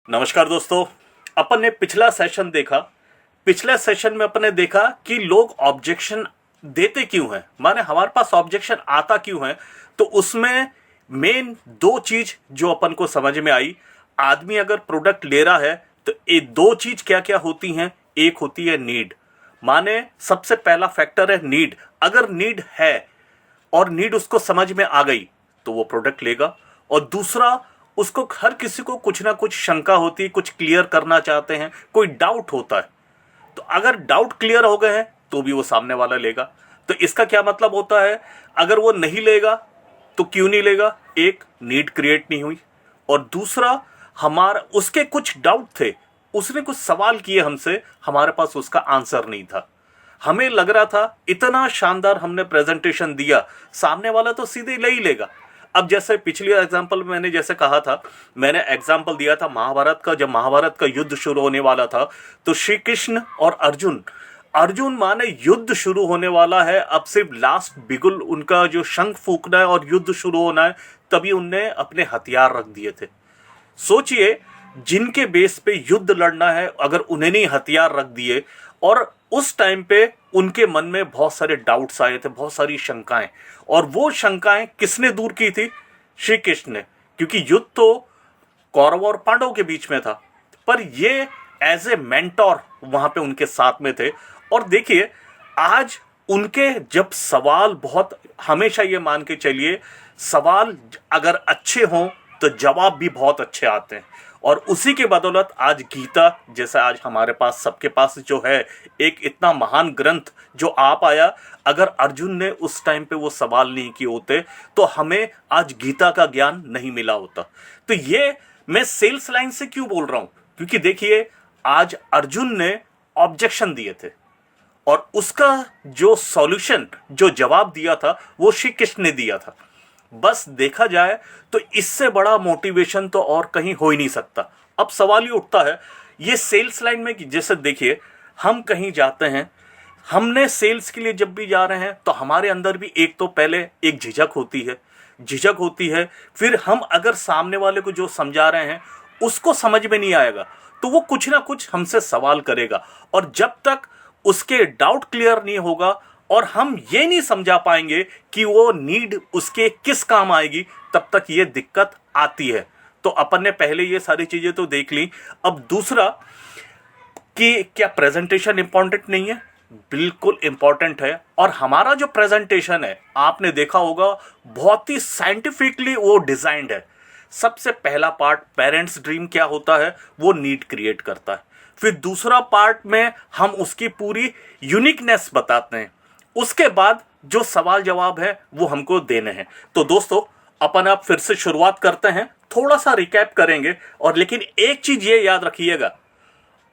नमस्कार दोस्तों। अपन ने पिछला सेशन देखा। पिछले सेशन में अपन ने देखा कि लोग ऑब्जेक्शन देते क्यों हैं, माने हमारे पास ऑब्जेक्शन आता क्यों है। तो उसमें मेन दो चीज जो अपन को समझ में आई। आदमी अगर प्रोडक्ट ले रहा है तो ये दो चीज क्या क्या होती हैं। एक होती है नीड, माने सबसे पहला फैक्टर है नीड। अगर नीड है और नीड उसको समझ में आ गई तो वो प्रोडक्ट लेगा। और दूसरा, उसको हर किसी को कुछ ना कुछ शंका होती है, कुछ क्लियर करना चाहते हैं, कोई डाउट होता है। तो अगर डाउट क्लियर हो गए हैं तो भी वो सामने वाला लेगा। तो इसका क्या मतलब होता है, अगर वो नहीं लेगा तो क्यों नहीं लेगा। एक, नीड क्रिएट नहीं हुई, और दूसरा, हमारा उसके कुछ डाउट थे, उसने कुछ सवाल किए हमसे, हमारे पास उसका आंसर नहीं था। हमें लग रहा था इतना शानदार हमने प्रेजेंटेशन दिया, सामने वाला तो सीधे ले ही लेगा। अब जैसे पिछली एग्जाम्पल में मैंने जैसे कहा था, मैंने एग्जाम्पल दिया था महाभारत का। जब महाभारत का युद्ध शुरू होने वाला था तो श्री कृष्ण और अर्जुन अर्जुन माने युद्ध शुरू होने वाला है, अब सिर्फ लास्ट बिगुल उनका जो शंख फूकना है और युद्ध शुरू होना है, तभी उनने अपने हथियार रख दिए थे। सोचिए, जिनके बेस पे युद्ध लड़ना है, अगर उन्हें नहीं हथियार रख दिए, और उस टाइम पे उनके मन में बहुत सारे डाउट्स आए थे, बहुत सारी शंकाएं। और वो शंकाएं किसने दूर की थी? श्री कृष्ण ने, क्योंकि युद्ध तो कौरव और पांडव के बीच में था, पर ये एज ए मेंटोर वहां पे उनके साथ में थे। और देखिए, आज उनके जब सवाल बहुत, हमेशा ये मान के चलिए, सवाल अगर अच्छे हों तो जवाब भी बहुत अच्छे आते हैं। और उसी के बदौलत आज गीता जैसा आज हमारे पास सबके पास जो है, एक इतना महान ग्रंथ जो आ पाया। अगर अर्जुन ने उस टाइम पे वो सवाल नहीं किए होते तो हमें आज गीता का ज्ञान नहीं मिला होता। तो ये मैं सेल्स लाइन से क्यों बोल रहा हूं, क्योंकि देखिए, आज अर्जुन ने ऑब्जेक्शन दिए थे और उसका जो सॉल्यूशन, जो जवाब दिया था, वो श्री कृष्ण ने दिया था। बस देखा जाए तो इससे बड़ा मोटिवेशन तो और कहीं हो ही नहीं सकता। अब सवाल ये उठता है, ये सेल्स लाइन में कि जैसे देखिए, हम कहीं जाते हैं, हमने सेल्स के लिए जब भी जा रहे हैं तो हमारे अंदर भी एक तो पहले एक झिझक होती है। फिर हम अगर सामने वाले को जो समझा रहे हैं उसको समझ में नहीं आएगा तो वो कुछ ना कुछ हमसे सवाल करेगा, और जब तक उसके डाउट क्लियर नहीं होगा और हम ये नहीं समझा पाएंगे कि वो नीड उसके किस काम आएगी, तब तक ये दिक्कत आती है। तो अपन ने पहले ये सारी चीजें तो देख ली। अब दूसरा, कि क्या प्रेजेंटेशन इंपॉर्टेंट नहीं है? बिल्कुल इंपॉर्टेंट है। और हमारा जो प्रेजेंटेशन है, आपने देखा होगा, बहुत ही साइंटिफिकली वो डिजाइंड है। सबसे पहला पार्ट, पेरेंट्स ड्रीम क्या होता है, वो नीड क्रिएट करता है। फिर दूसरा पार्ट में हम उसकी पूरी यूनिकनेस बताते हैं। उसके बाद जो सवाल जवाब है वो हमको देने हैं। तो दोस्तों, अपन आप फिर से शुरुआत करते हैं, थोड़ा सा रिकैप करेंगे। और लेकिन एक चीज ये याद रखिएगा,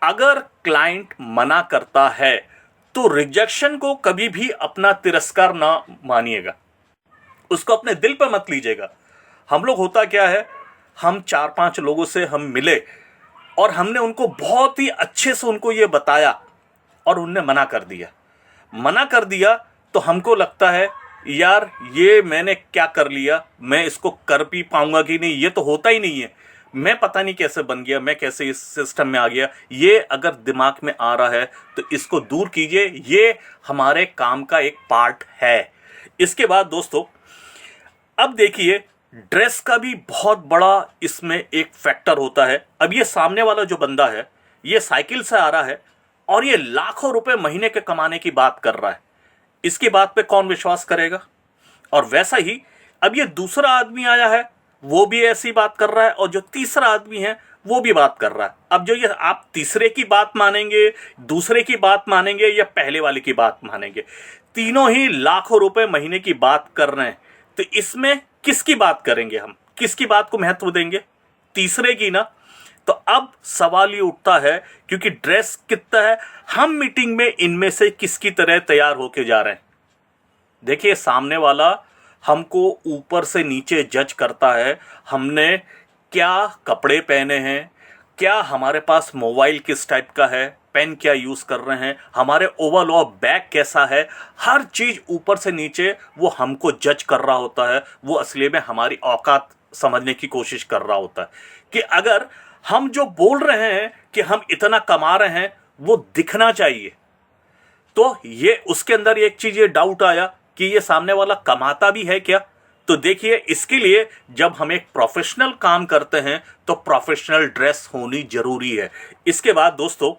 अगर क्लाइंट मना करता है तो रिजेक्शन को कभी भी अपना तिरस्कार ना मानिएगा, उसको अपने दिल पे मत लीजिएगा। हम लोग, होता क्या है, हम 4-5 लोगों से हम मिले और हमने उनको बहुत ही अच्छे से उनको ये बताया और उनने मना कर दिया तो हमको लगता है, यार ये मैंने क्या कर लिया, मैं इसको कर भी पाऊंगा कि नहीं, ये तो होता ही नहीं है, मैं पता नहीं कैसे बन गया, मैं कैसे इस सिस्टम में आ गया। ये अगर दिमाग में आ रहा है तो इसको दूर कीजिए, ये हमारे काम का एक पार्ट है। इसके बाद दोस्तों, अब देखिए, ड्रेस का भी बहुत बड़ा इसमें एक फैक्टर होता है। अब ये सामने वाला जो बंदा है, ये साइकिल से आ रहा है और ये लाखों रुपए महीने के कमाने की बात कर रहा है, इसकी बात पे कौन विश्वास करेगा? और वैसा ही अब ये दूसरा आदमी आया है, वो भी ऐसी बात कर रहा है, और जो तीसरा आदमी है वो भी बात कर रहा है। अब जो ये, आप तीसरे की बात मानेंगे, दूसरे की बात मानेंगे, या पहले वाले की बात मानेंगे? तीनों ही लाखों रुपए महीने की बात कर रहे हैं। तो इसमें किसकी बात करेंगे हम, किसकी बात को महत्व देंगे? तीसरे की ना। तो अब सवाल ये उठता है, क्योंकि ड्रेस कितना है, हम मीटिंग में इनमें से किसकी तरह तैयार होके जा रहे हैं? देखिए, सामने वाला हमको ऊपर से नीचे जज करता है, हमने क्या कपड़े पहने हैं, क्या हमारे पास मोबाइल किस टाइप का है, पेन क्या यूज कर रहे हैं, हमारे ओवरऑल बैग कैसा है, हर चीज ऊपर से नीचे वो हमको जज कर रहा होता है। वो असली में हमारी औकात समझने की कोशिश कर रहा होता है कि अगर हम जो बोल रहे हैं कि हम इतना कमा रहे हैं वो दिखना चाहिए। तो ये उसके अंदर एक चीज ये डाउट आया कि ये सामने वाला कमाता भी है क्या। तो देखिए, इसके लिए जब हम एक प्रोफेशनल काम करते हैं तो प्रोफेशनल ड्रेस होनी जरूरी है। इसके बाद दोस्तों,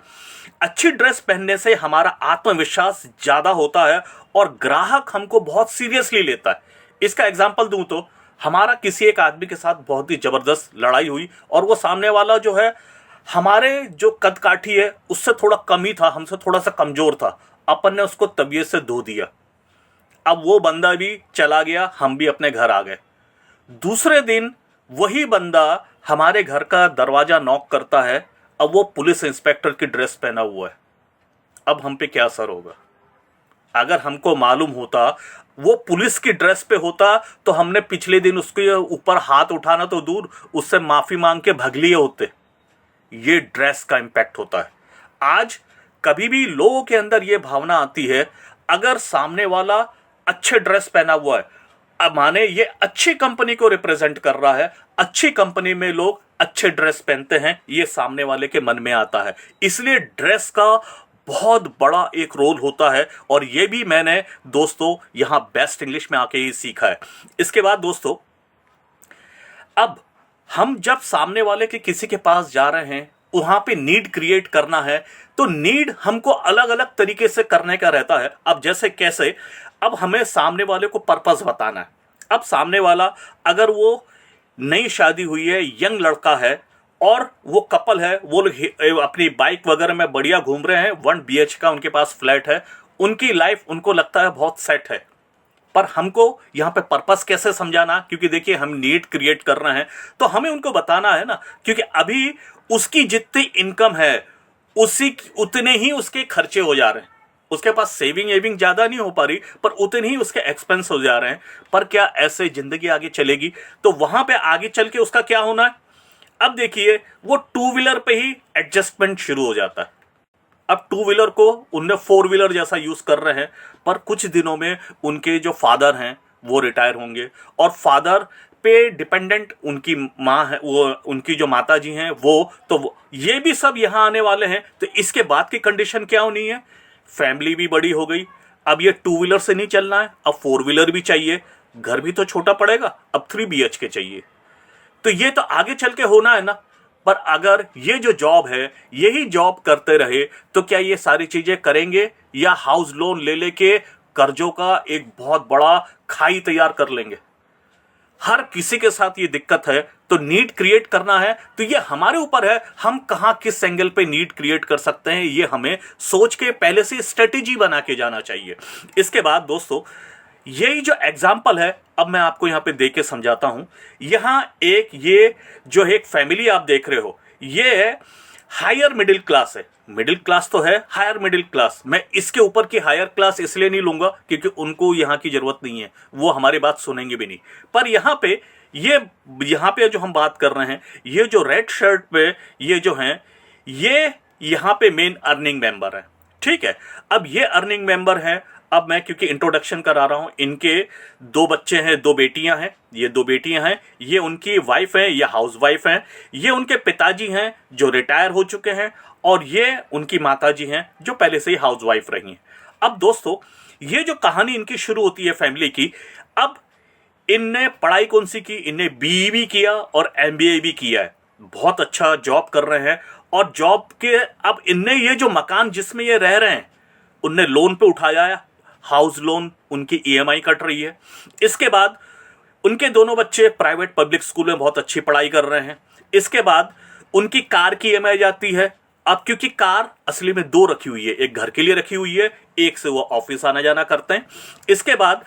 अच्छी ड्रेस पहनने से हमारा आत्मविश्वास ज्यादा होता है और ग्राहक हमको बहुत सीरियसली लेता है। इसका एग्जांपल दूं तो हमारा किसी एक आदमी के साथ बहुत ही जबरदस्त लड़ाई हुई और वो सामने वाला जो है हमारे जो कद काठी है उससे थोड़ा कम ही था, हमसे थोड़ा सा कमजोर था। अपन ने उसको तबीयत से धो दिया। अब वो बंदा भी चला गया, हम भी अपने घर आ गए। दूसरे दिन वही बंदा हमारे घर का दरवाजा नॉक करता है। अब वो पुलिस इंस्पेक्टर की ड्रेस पहना हुआ है। अब हम पे क्या असर होगा? अगर हमको मालूम होता वो पुलिस की ड्रेस पे होता तो हमने पिछले दिन उसके ऊपर हाथ उठाना तो दूर, उससे माफी मांग के भग लिए होते। ये ड्रेस का इंपैक्ट होता है। आज कभी भी लोगों के अंदर ये भावना आती है, अगर सामने वाला अच्छे ड्रेस पहना हुआ है, अब माने ये अच्छी कंपनी को रिप्रेजेंट कर रहा है, अच्छी कंपनी में लोग अच्छे ड्रेस पहनते हैं, ये सामने वाले के मन में आता है। इसलिए ड्रेस का बहुत बड़ा एक रोल होता है और ये भी मैंने दोस्तों यहां बेस्ट इंग्लिश में आके ही सीखा है। इसके बाद दोस्तों, अब हम जब सामने वाले के किसी के पास जा रहे हैं, वहां पे नीड क्रिएट करना है, तो नीड हमको अलग अलग तरीके से करने का रहता है। अब जैसे कैसे, अब हमें सामने वाले को पर्पस बताना है। अब सामने वाला अगर वो नई शादी हुई है, यंग लड़का है और वो कपल है, वो लोग अपनी बाइक वगैरह में बढ़िया घूम रहे हैं, 1 BH का उनके पास फ्लैट है, उनकी लाइफ उनको लगता है बहुत सेट है। पर हमको यहाँ पे पर्पस कैसे समझाना, क्योंकि देखिए हम नीड क्रिएट कर रहे हैं तो हमें उनको बताना है ना, क्योंकि अभी उसकी जितनी इनकम है उतने ही उसके खर्चे हो जा रहे हैं। उसके पास सेविंग एविंग ज्यादा नहीं हो पा रही, पर उतने ही उसके एक्सपेंस हो जा रहे हैं। पर क्या ऐसे जिंदगी आगे चलेगी? तो वहां पे आगे चल के उसका क्या होना है? अब देखिए, वो 2 व्हीलर पे ही एडजस्टमेंट शुरू हो जाता है। अब 2 व्हीलर को उनने 4 व्हीलर जैसा यूज कर रहे हैं, पर कुछ दिनों में उनके जो फादर हैं वो रिटायर होंगे और फादर पे डिपेंडेंट उनकी माँ है, वो उनकी जो माता जी हैं वो ये भी सब यहाँ आने वाले हैं। तो इसके बाद की कंडीशन क्या होनी है? फैमिली भी बड़ी हो गई, अब ये 2 व्हीलर से नहीं चलना है, अब 4 व्हीलर भी चाहिए, घर भी तो छोटा पड़ेगा, अब 3 BH के चाहिए। तो ये तो आगे चल के होना है ना। पर अगर ये जो जॉब है यही जॉब करते रहे तो क्या ये सारी चीजें करेंगे, या हाउस लोन ले लेके कर्जों का एक बहुत बड़ा खाई तैयार कर लेंगे? हर किसी के साथ ये दिक्कत है। तो नीड क्रिएट करना है तो ये हमारे ऊपर है, हम कहां किस एंगल पे नीड क्रिएट कर सकते हैं, ये हमें सोच के पहले से स्ट्रेटेजी बना के जाना चाहिए। इसके बाद दोस्तों, यही जो एग्जाम्पल है अब मैं आपको यहां पे दे के समझाता हूं। यहां ये जो एक फैमिली आप देख रहे हो, ये हायर मिडिल क्लास है। मिडिल क्लास तो है, हायर मिडिल क्लास, मैं इसके ऊपर की हायर क्लास इसलिए नहीं लूंगा क्योंकि उनको यहां की जरूरत नहीं है, वो हमारी बात सुनेंगे भी नहीं। पर यहां पे जो हम बात कर रहे हैं, ये जो रेड शर्ट पे ये जो हैं, ये यहां पे मेन अर्निंग मेंबर है। ठीक है, अब ये अर्निंग मेंबर है। अब मैं क्योंकि इंट्रोडक्शन करा रहा हूं, इनके 2 बच्चे हैं, 2 बेटियां हैं। ये 2 बेटियां हैं, ये उनकी वाइफ है, ये हाउस वाइफ हैं। ये उनके पिताजी हैं जो रिटायर हो चुके हैं और ये उनकी माताजी हैं जो पहले से ही हाउस वाइफ रही हैं। अब दोस्तों, ये जो कहानी इनकी शुरू होती है फैमिली की, अब इनने पढ़ाई कौन सी की? इनने BE भी किया और MBA भी किया है, बहुत अच्छा जॉब कर रहे हैं। और जॉब के अब इनने ये जो मकान जिसमें ये रह रहे हैं उनने लोन पे उठाया है, हाउस लोन, उनकी EMI कट रही है। इसके बाद उनके दोनों बच्चे प्राइवेट पब्लिक स्कूल में बहुत अच्छी पढ़ाई कर रहे हैं। इसके बाद उनकी कार की EMI जाती है। अब क्योंकि कार असली में 2 रखी हुई है, एक घर के लिए रखी हुई है, एक से वो ऑफिस आना जाना करते हैं। इसके बाद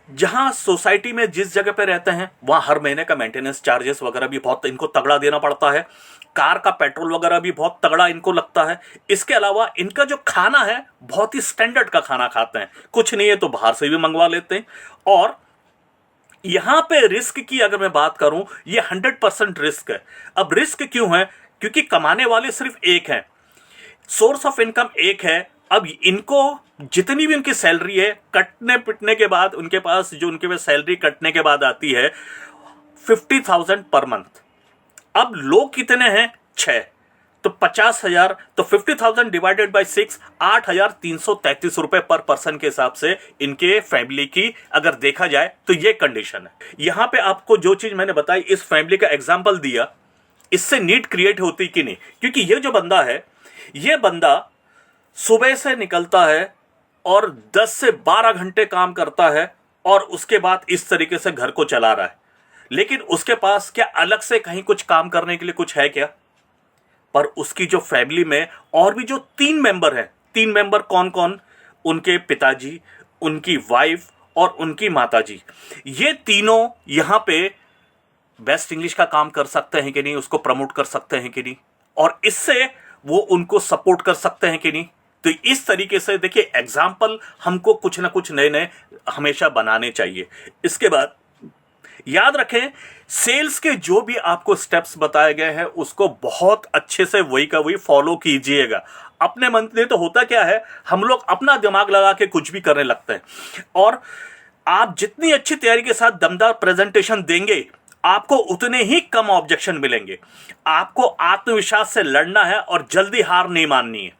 जहां सोसाइटी में जिस जगह पे रहते हैं वहां हर महीने का मेंटेनेंस चार्जेस वगैरह भी बहुत इनको तगड़ा देना पड़ता है। कार का पेट्रोल वगैरह भी बहुत तगड़ा इनको लगता है। इसके अलावा इनका जो खाना है बहुत ही स्टैंडर्ड का खाना खाते हैं, कुछ नहीं है तो बाहर से भी मंगवा लेते हैं। और यहां पे रिस्क की अगर मैं बात करूं, ये 100% रिस्क है। अब रिस्क क्यों है? क्योंकि कमाने वाले सिर्फ एक हैं, सोर्स ऑफ इनकम एक है। अब इनको जितनी भी उनकी सैलरी है कटने पिटने के बाद, उनके पास जो उनके पास सैलरी कटने के बाद आती है 50,000 पर मंथ। अब लोग कितने हैं? 6, तो 50,000, तो 50,000 डिवाइडेड बाई 6, 8,333 रुपए पर पर्सन के हिसाब से इनके फैमिली की अगर देखा जाए तो ये कंडीशन है। यहां पे आपको जो चीज मैंने बताई, इस फैमिली का एग्जांपल दिया, इससे नीड क्रिएट होती कि नहीं? क्योंकि ये जो बंदा है, ये बंदा सुबह से निकलता है और 10 से 12 घंटे काम करता है और उसके बाद इस तरीके से घर को चला रहा है, लेकिन उसके पास क्या अलग से कहीं कुछ काम करने के लिए कुछ है क्या? पर उसकी जो फैमिली में और भी जो 3 मेंबर हैं, 3 मेंबर कौन कौन? उनके पिताजी, उनकी वाइफ और उनकी माताजी, ये तीनों यहां पे बेस्ट इंग्लिश का काम कर सकते हैं कि नहीं, उसको प्रमोट कर सकते हैं कि नहीं, और इससे वो उनको सपोर्ट कर सकते हैं कि नहीं। तो इस तरीके से देखिए, एग्जाम्पल हमको कुछ ना कुछ नए नए हमेशा बनाने चाहिए। इसके बाद याद रखें, सेल्स के जो भी आपको स्टेप्स बताए गए हैं उसको बहुत अच्छे से वही का वही फॉलो कीजिएगा। अपने मन में तो होता क्या है, हम लोग अपना दिमाग लगा के कुछ भी करने लगते हैं, और आप जितनी अच्छी तैयारी के साथ दमदार प्रेजेंटेशन देंगे, आपको उतने ही कम ऑब्जेक्शन मिलेंगे। आपको आत्मविश्वास से लड़ना है और जल्दी हार नहीं माननी है।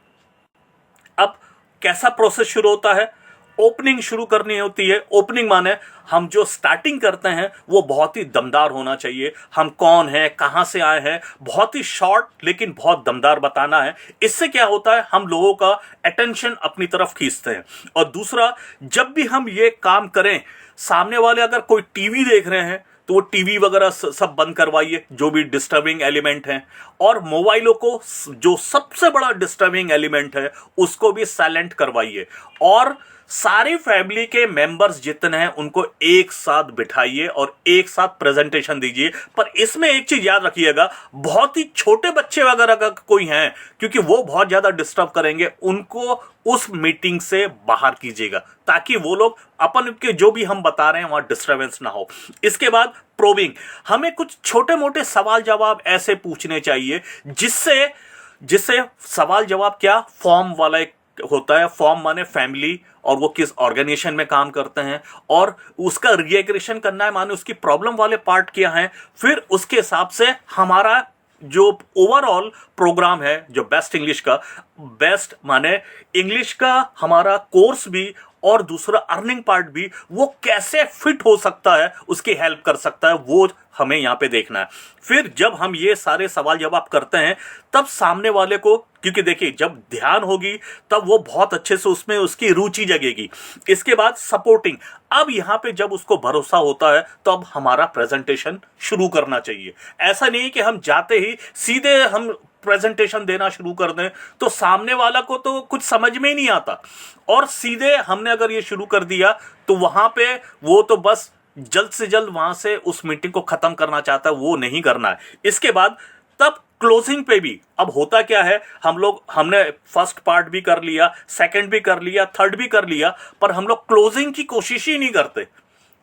अब कैसा प्रोसेस शुरू होता है? ओपनिंग शुरू करनी होती है। ओपनिंग माने हम जो स्टार्टिंग करते हैं वो बहुत ही दमदार होना चाहिए। हम कौन हैं, कहां से आए हैं, बहुत ही शॉर्ट लेकिन बहुत दमदार बताना है। इससे क्या होता है, हम लोगों का अटेंशन अपनी तरफ खींचते हैं। और दूसरा, जब भी हम ये काम करें, सामने वाले अगर कोई टीवी देख रहे हैं तो वो टीवी वगैरह सब बंद करवाइए, जो भी डिस्टर्बिंग एलिमेंट हैं, और मोबाइलों को, जो सबसे बड़ा डिस्टर्बिंग एलिमेंट है, उसको भी साइलेंट करवाइए। और सारी फैमिली के मेंबर्स जितने हैं उनको एक साथ बिठाइए और एक साथ प्रेजेंटेशन दीजिए। पर इसमें एक चीज याद रखिएगा, बहुत ही छोटे बच्चे वगैरह का कोई हैं, क्योंकि वो बहुत ज्यादा डिस्टर्ब करेंगे, उनको उस मीटिंग से बाहर कीजिएगा, ताकि वो लोग अपन के जो भी हम बता रहे हैं वहां डिस्टर्बेंस ना हो। इसके बाद प्रोबिंग, हमें कुछ छोटे मोटे सवाल जवाब ऐसे पूछने चाहिए जिससे सवाल जवाब क्या, फॉर्म वाला एक होता है। फॉर्म माने फैमिली, और वो किस ऑर्गेनाइजेशन में काम करते हैं, और उसका रिएग्रेशन करना है, माने उसकी प्रॉब्लम वाले पार्ट क्या हैं। फिर उसके हिसाब से हमारा जो ओवरऑल प्रोग्राम है, जो बेस्ट इंग्लिश का, बेस्ट माने इंग्लिश का हमारा कोर्स भी और दूसरा अर्निंग पार्ट भी, वो कैसे फिट हो सकता है, उसकी हेल्प कर सकता है, वो हमें यहाँ पे देखना है। फिर जब हम ये सारे सवाल जवाब करते हैं, तब सामने वाले को, क्योंकि देखिए जब ध्यान होगी तब वो बहुत अच्छे से उसमें उसकी रुचि जगेगी। इसके बाद सपोर्टिंग, अब यहाँ पे जब उसको भरोसा होता है तो अब हमारा प्रेजेंटेशन शुरू करना चाहिए। ऐसा नहीं कि हम जाते ही सीधे हम प्रेजेंटेशन देना शुरू कर दें, तो सामने वाला को तो कुछ समझ में ही नहीं आता, और सीधे हमने अगर ये शुरू कर दिया तो वहां पे वो तो बस जल्द से जल्द वहां से उस मीटिंग को खत्म करना चाहता है, वो नहीं करना है। इसके बाद तब क्लोजिंग पे भी अब होता क्या है, हमने फर्स्ट पार्ट भी कर लिया, सेकंड भी कर लिया, थर्ड भी कर लिया, पर हम लोग क्लोजिंग की कोशिश ही नहीं करते।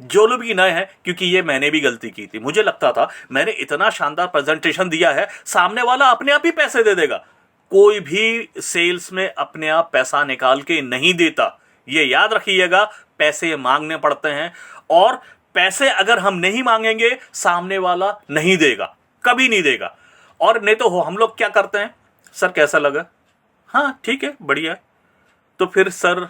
जो लोग भी नए हैं, क्योंकि ये मैंने भी गलती की थी, मुझे लगता था मैंने इतना शानदार प्रेजेंटेशन दिया है, सामने वाला अपने आप ही पैसे दे देगा। कोई भी सेल्स में अपने आप पैसा निकाल के नहीं देता, ये याद रखिएगा। पैसे मांगने पड़ते हैं, और पैसे अगर हम नहीं मांगेंगे, सामने वाला नहीं देगा, कभी नहीं देगा। और नहीं तो हम लोग क्या करते हैं, सर कैसा लगा, हाँ ठीक है बढ़िया, तो फिर सर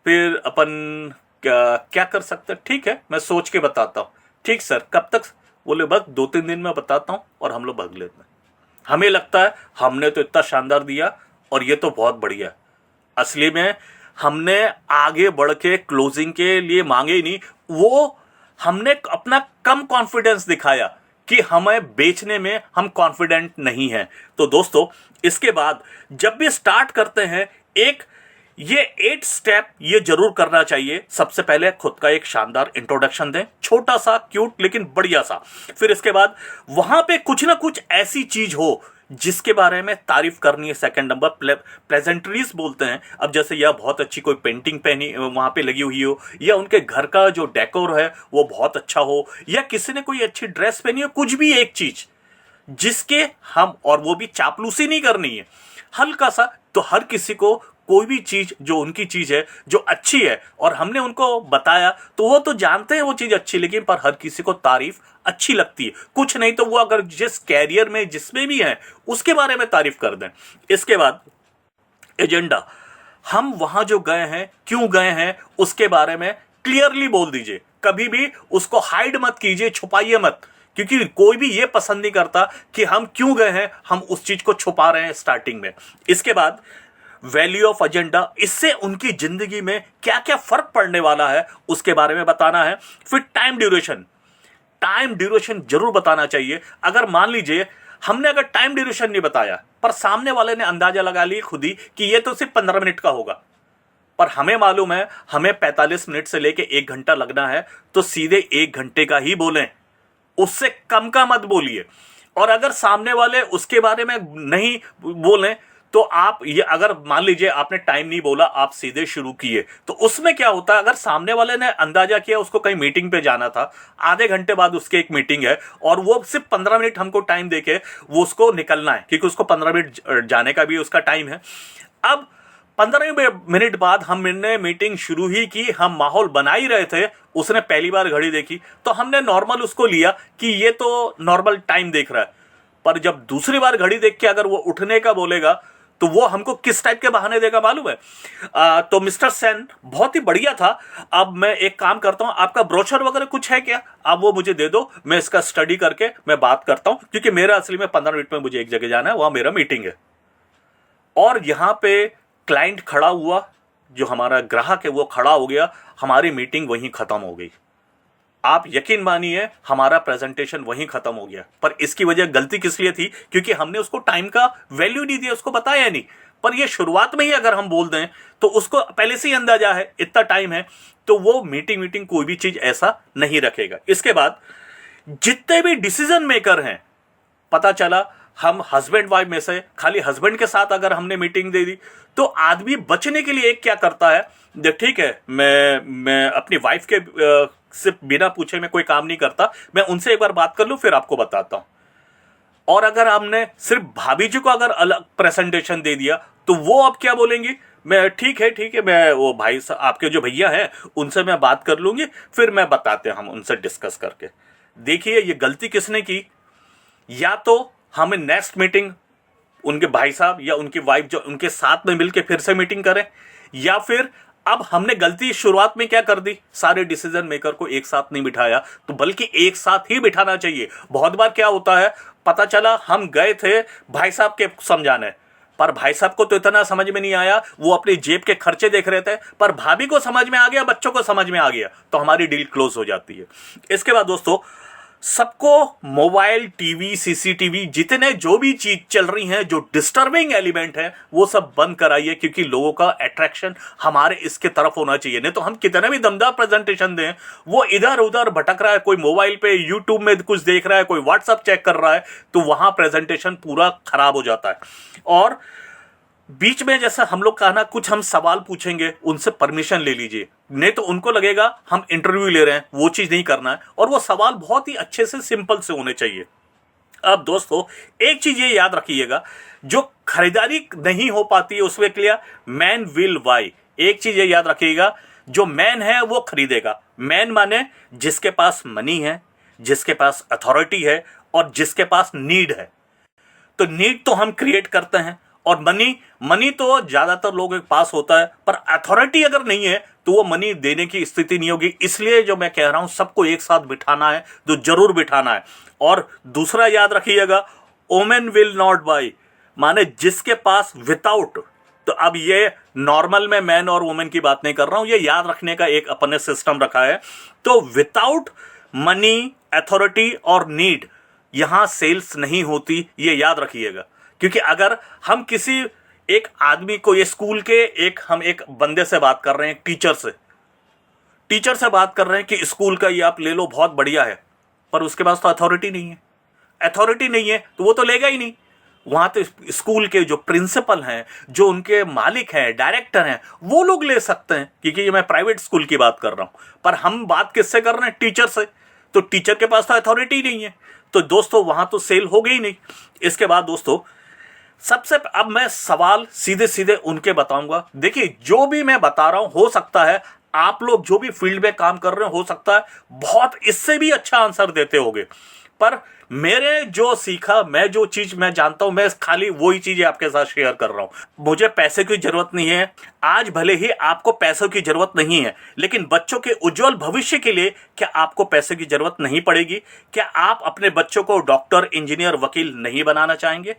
फिर अपन क्या कर सकते हैं, ठीक है मैं सोच के बताता हूँ, ठीक सर कब तक, बोले बस 2-3 दिन में बताता हूँ, और हम लोग भाग लेते हैं। हमें लगता है हमने तो इतना शानदार दिया और ये तो बहुत बढ़िया है। असली में हमने आगे बढ़ के क्लोजिंग के लिए मांगे ही नहीं, वो हमने अपना कम कॉन्फिडेंस दिखाया कि हमें बेचने में हम कॉन्फिडेंट नहीं हैं। तो दोस्तों, इसके बाद जब भी स्टार्ट करते हैं, ये 8 स्टेप ये जरूर करना चाहिए। सबसे पहले खुद का एक शानदार इंट्रोडक्शन दें, छोटा सा क्यूट लेकिन बढ़िया सा। फिर इसके बाद वहां पे कुछ ना कुछ ऐसी चीज हो जिसके बारे में तारीफ करनी है। सेकंड नंबर प्लेजेंटरीज बोलते हैं। अब जैसे यह बहुत अच्छी कोई पेंटिंग पहनी वहां पे लगी हुई हो, या उनके घर का जो डेकोर है वो बहुत अच्छा हो, या किसी ने कोई अच्छी ड्रेस पहनी हो, कुछ भी एक चीज जिसके हम, और वो भी चापलूसी नहीं करनी है, हल्का सा, तो हर किसी को कोई भी चीज जो उनकी चीज है जो अच्छी है और हमने उनको बताया तो वो तो जानते हैं वो चीज अच्छी, लेकिन पर हर किसी को तारीफ अच्छी लगती है। कुछ नहीं तो वो अगर जिस कैरियर में जिसमें भी है उसके बारे में तारीफ कर दें। इसके बाद एजेंडा, हम वहां जो गए हैं क्यों गए हैं उसके बारे में क्लियरली बोल दीजिए, कभी भी उसको हाइड मत कीजिए, छुपाइए मत, क्योंकि कोई भी ये पसंद नहीं करता कि हम क्यों गए हैं, हम उस चीज को छुपा रहे हैं स्टार्टिंग में। इसके बाद वैल्यू ऑफ एजेंडा, इससे उनकी जिंदगी में क्या क्या फर्क पड़ने वाला है उसके बारे में बताना है। फिर टाइम ड्यूरेशन, टाइम ड्यूरेशन जरूर बताना चाहिए। अगर मान लीजिए हमने अगर टाइम ड्यूरेशन नहीं बताया पर सामने वाले ने अंदाजा लगा लिया खुद ही कि ये तो सिर्फ 15 मिनट का होगा, पर हमें मालूम है हमें 45 मिनट से लेके 1 घंटा लगना है, तो सीधे 1 घंटे का ही बोलें, उससे कम का मत बोलिए। और अगर सामने वाले उसके बारे में नहीं बोलें तो आप ये, अगर मान लीजिए आपने टाइम नहीं बोला, आप सीधे शुरू किए, तो उसमें क्या होता है, अगर सामने वाले ने अंदाजा किया उसको कहीं मीटिंग पे जाना था, आधे घंटे बाद उसके एक मीटिंग है और वो सिर्फ 15 मिनट हमको टाइम देके वो उसको निकलना है, क्योंकि उसको 15 मिनट जाने का भी उसका टाइम है। अब 15 मिनट बाद हमने मीटिंग शुरू ही की, हम माहौल बना ही रहे थे, उसने पहली बार घड़ी देखी तो हमने नॉर्मल उसको लिया कि ये तो नॉर्मल टाइम देख रहा है। पर जब दूसरी बार घड़ी देख के अगर वो उठने का बोलेगा तो वो हमको किस टाइप के बहाने देगा मालूम है? तो मिस्टर सेन बहुत ही बढ़िया था, अब मैं एक काम करता हूं, आपका ब्रोशर वगैरह कुछ है क्या, आप वो मुझे दे दो, मैं इसका स्टडी करके मैं बात करता हूं, क्योंकि मेरा असली में 15 मिनट में मुझे एक जगह जाना है, वहां मेरा मीटिंग है। और यहां पे क्लाइंट खड़ा हुआ, जो हमारा ग्राहक है वो खड़ा हो गया, हमारी मीटिंग वहीं खत्म हो गई। आप यकीन मानिए हमारा प्रेजेंटेशन वहीं खत्म हो गया। पर इसकी वजह गलती किस लिए थी? क्योंकि हमने उसको टाइम का वैल्यू नहीं दिया, उसको बताया नहीं। पर ये शुरुआत में ही अगर हम बोल दें तो उसको पहले से ही अंदाजा है इतना टाइम है, तो वो मीटिंग कोई भी चीज ऐसा नहीं रखेगा। इसके बाद जितने भी डिसीजन मेकर हैं, पता चला हम हस्बैंड वाइफ में से खाली हस्बैंड के साथ अगर हमने मीटिंग दे दी तो आदमी बचने के लिए एक क्या करता है, ठीक है मैं अपनी वाइफ के सिर्फ बिना पूछे मैं कोई काम नहीं करता, मैं उनसे एक बार बात कर लूं फिर आपको बताता हूं। और अगर हमने सिर्फ भाभी जी को अगर अलग प्रेजेंटेशन दे दिया तो वो अब क्या बोलेंगी, मैं ठीक है मैं वो भाई आपके जो भैया हैं उनसे मैं बात कर लूंगी, फिर मैं बताते हैं हम उनसे डिस्कस करके। देखिए ये गलती किसने की, या तो हमें नेक्स्ट मीटिंग उनके भाई साहब या उनकी वाइफ जो उनके साथ में मिलके फिर से मीटिंग करें, या फिर अब हमने गलती शुरुआत में क्या कर दी, सारे डिसीजन मेकर को एक साथ नहीं बिठाया, तो बल्कि एक साथ ही बिठाना चाहिए। बहुत बार क्या होता है, पता चला हम गए थे भाई साहब के समझाने, पर भाई साहब को तो इतना समझ में नहीं आया, वो अपनी जेब के खर्चे देख रहे थे, पर भाभी को समझ में आ गया, बच्चों को समझ में आ गया, तो हमारी डील क्लोज हो जाती है। इसके बाद दोस्तों सबको मोबाइल, टीवी, सीसीटीवी, जितने जो भी चीज चल रही हैं जो डिस्टर्बिंग एलिमेंट है वो सब बंद कराइए, क्योंकि लोगों का अट्रैक्शन हमारे इसके तरफ होना चाहिए। नहीं तो हम कितना भी दमदार प्रेजेंटेशन दें, वो इधर उधर भटक रहा है, कोई मोबाइल पे यूट्यूब में कुछ देख रहा है, कोई व्हाट्सएप चेक कर रहा है, तो वहां प्रेजेंटेशन पूरा खराब हो जाता है। और बीच में जैसा हम लोग कहा ना, कुछ हम सवाल पूछेंगे, उनसे परमिशन ले लीजिए, नहीं तो उनको लगेगा हम इंटरव्यू ले रहे हैं, वो चीज नहीं करना है। और वो सवाल बहुत ही अच्छे से सिंपल से होने चाहिए। अब दोस्तों एक चीज ये याद रखिएगा, जो खरीदारी नहीं हो पाती है उसमें के लिए मैन विल बाय। एक चीज ये याद रखिएगा, जो मैन है वो खरीदेगा। मैन माने जिसके पास मनी है, जिसके पास अथॉरिटी है और जिसके पास नीड है। तो नीड तो हम क्रिएट करते हैं, और मनी तो ज्यादातर लोगों के पास होता है, पर अथॉरिटी अगर नहीं है तो वो मनी देने की स्थिति नहीं होगी। इसलिए जो मैं कह रहा हूं सबको एक साथ बिठाना है, तो जरूर बिठाना है। और दूसरा याद रखिएगा, ओमेन विल नॉट बाय, माने जिसके पास विदाउट, तो अब ये नॉर्मल में मैन और वुमेन की बात नहीं कर रहा हूं, ये याद रखने का एक अपने सिस्टम रखा है। तो विदाउट मनी, अथॉरिटी और नीड यहां सेल्स नहीं होती, ये याद रखिएगा। क्योंकि अगर हम किसी एक आदमी को, ये स्कूल के हम एक बंदे से बात कर रहे हैं, टीचर से बात कर रहे हैं कि स्कूल का ये आप ले लो बहुत बढ़िया है, पर उसके पास तो अथॉरिटी नहीं है, तो वो तो लेगा ही नहीं। वहां तो स्कूल के जो प्रिंसिपल हैं, जो उनके मालिक हैं, डायरेक्टर हैं, वो लोग ले सकते हैं, क्योंकि ये मैं प्राइवेट स्कूल की बात कर रहा हूं। पर हम बात किससे कर रहे हैं, टीचर से, तो टीचर के पास तो अथॉरिटी नहीं है, तो दोस्तों वहां तो सेल हो गई नहीं। इसके बाद दोस्तों सबसे अब मैं सवाल सीधे सीधे उनके बताऊंगा। देखिए, जो भी मैं बता रहा हूं, हो सकता है आप लोग जो भी फील्ड में काम कर रहे हो सकता है बहुत इससे भी अच्छा आंसर देते होगे, पर मेरे जो सीखा, मैं जो चीज मैं जानता हूं, मैं खाली वही चीजें आपके साथ शेयर कर रहा हूं। मुझे पैसे की जरूरत नहीं है। आज भले ही आपको पैसों की जरूरत नहीं है, लेकिन बच्चों के उज्जवल भविष्य के लिए क्या आपको पैसे की जरूरत नहीं पड़ेगी? क्या आप अपने बच्चों को डॉक्टर, इंजीनियर, वकील नहीं बनाना चाहेंगे?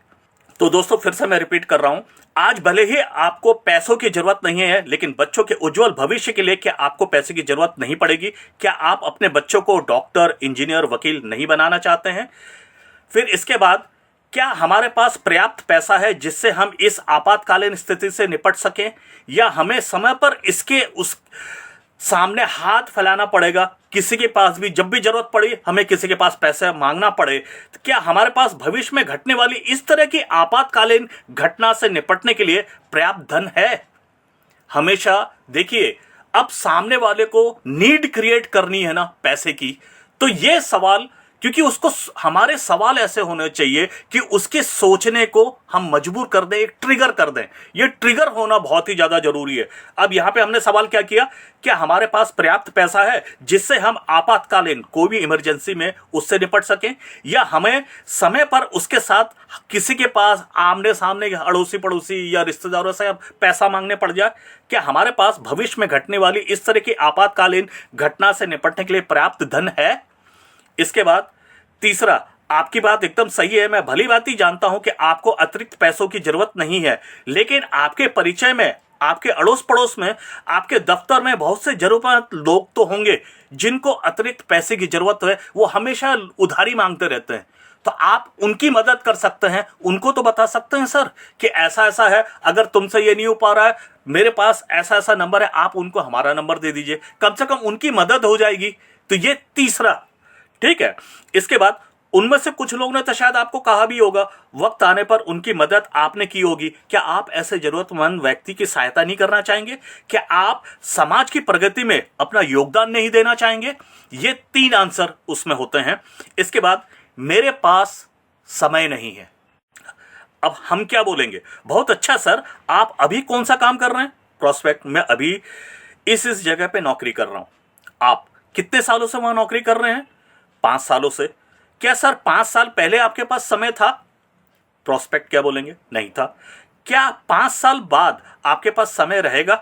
तो दोस्तों, फिर से मैं रिपीट कर रहा हूं, आज भले ही आपको पैसों की जरूरत नहीं है, लेकिन बच्चों के उज्जवल भविष्य के लिए क्या आपको पैसे की जरूरत नहीं पड़ेगी? क्या आप अपने बच्चों को डॉक्टर, इंजीनियर, वकील नहीं बनाना चाहते हैं? फिर इसके बाद, क्या हमारे पास पर्याप्त पैसा है जिससे हम इस आपातकालीन स्थिति से निपट सकें, या हमें समय पर इसके उस सामने हाथ फैलाना पड़ेगा? किसी के पास भी जब भी जरूरत पड़ी हमें किसी के पास पैसे मांगना पड़े? तो क्या हमारे पास भविष्य में घटने वाली इस तरह की आपातकालीन घटना से निपटने के लिए पर्याप्त धन है? हमेशा देखिए, अब सामने वाले को नीड क्रिएट करनी है ना पैसे की, तो ये सवाल, क्योंकि उसको हमारे सवाल ऐसे होने चाहिए कि उसके सोचने को हम मजबूर कर दें, एक ट्रिगर कर दें। ये ट्रिगर होना बहुत ही ज्यादा जरूरी है। अब यहां पे हमने सवाल क्या किया, क्या हमारे पास पर्याप्त पैसा है जिससे हम आपातकालीन कोई भी इमरजेंसी में उससे निपट सकें, या हमें समय पर उसके साथ किसी के पास आमने सामने अड़ोसी पड़ोसी या रिश्तेदारों से पैसा मांगने पड़ जाए? क्या हमारे पास भविष्य में घटने वाली इस तरह की आपातकालीन घटना से निपटने के लिए पर्याप्त धन है? इसके बाद तीसरा, आपकी बात एकदम सही है, मैं भली भांति जानता हूं कि आपको अतिरिक्त पैसों की जरूरत नहीं है, लेकिन आपके परिचय में, आपके अड़ोस पड़ोस में, आपके दफ्तर में बहुत से जरूरतमंद लोग तो होंगे जिनको अतिरिक्त पैसे की जरूरत है। वो हमेशा उधारी मांगते रहते हैं, तो आप उनकी मदद कर सकते हैं। उनको तो बता सकते हैं सर कि ऐसा ऐसा है, अगर तुमसे ये नहीं हो पा रहा है, मेरे पास ऐसा ऐसा नंबर है, आप उनको हमारा नंबर दे दीजिए, कम से कम उनकी मदद हो जाएगी। तो ये तीसरा, ठीक है। इसके बाद, उनमें से कुछ लोग ने तो शायद आपको कहा भी होगा, वक्त आने पर उनकी मदद आपने की होगी। क्या आप ऐसे जरूरतमंद व्यक्ति की सहायता नहीं करना चाहेंगे? क्या आप समाज की प्रगति में अपना योगदान नहीं देना चाहेंगे? ये 3 आंसर उसमें होते हैं। इसके बाद, मेरे पास समय नहीं है। अब हम क्या बोलेंगे? बहुत अच्छा सर, आप अभी कौन सा काम कर रहे हैं? प्रोस्पेक्ट में अभी इस जगह पे नौकरी कर रहा हूं। आप कितने सालों से वहां नौकरी कर रहे हैं? 5 सालों से। क्या सर 5 साल पहले आपके पास समय था? प्रोस्पेक्ट क्या बोलेंगे? नहीं था। क्या 5 साल बाद आपके पास समय रहेगा?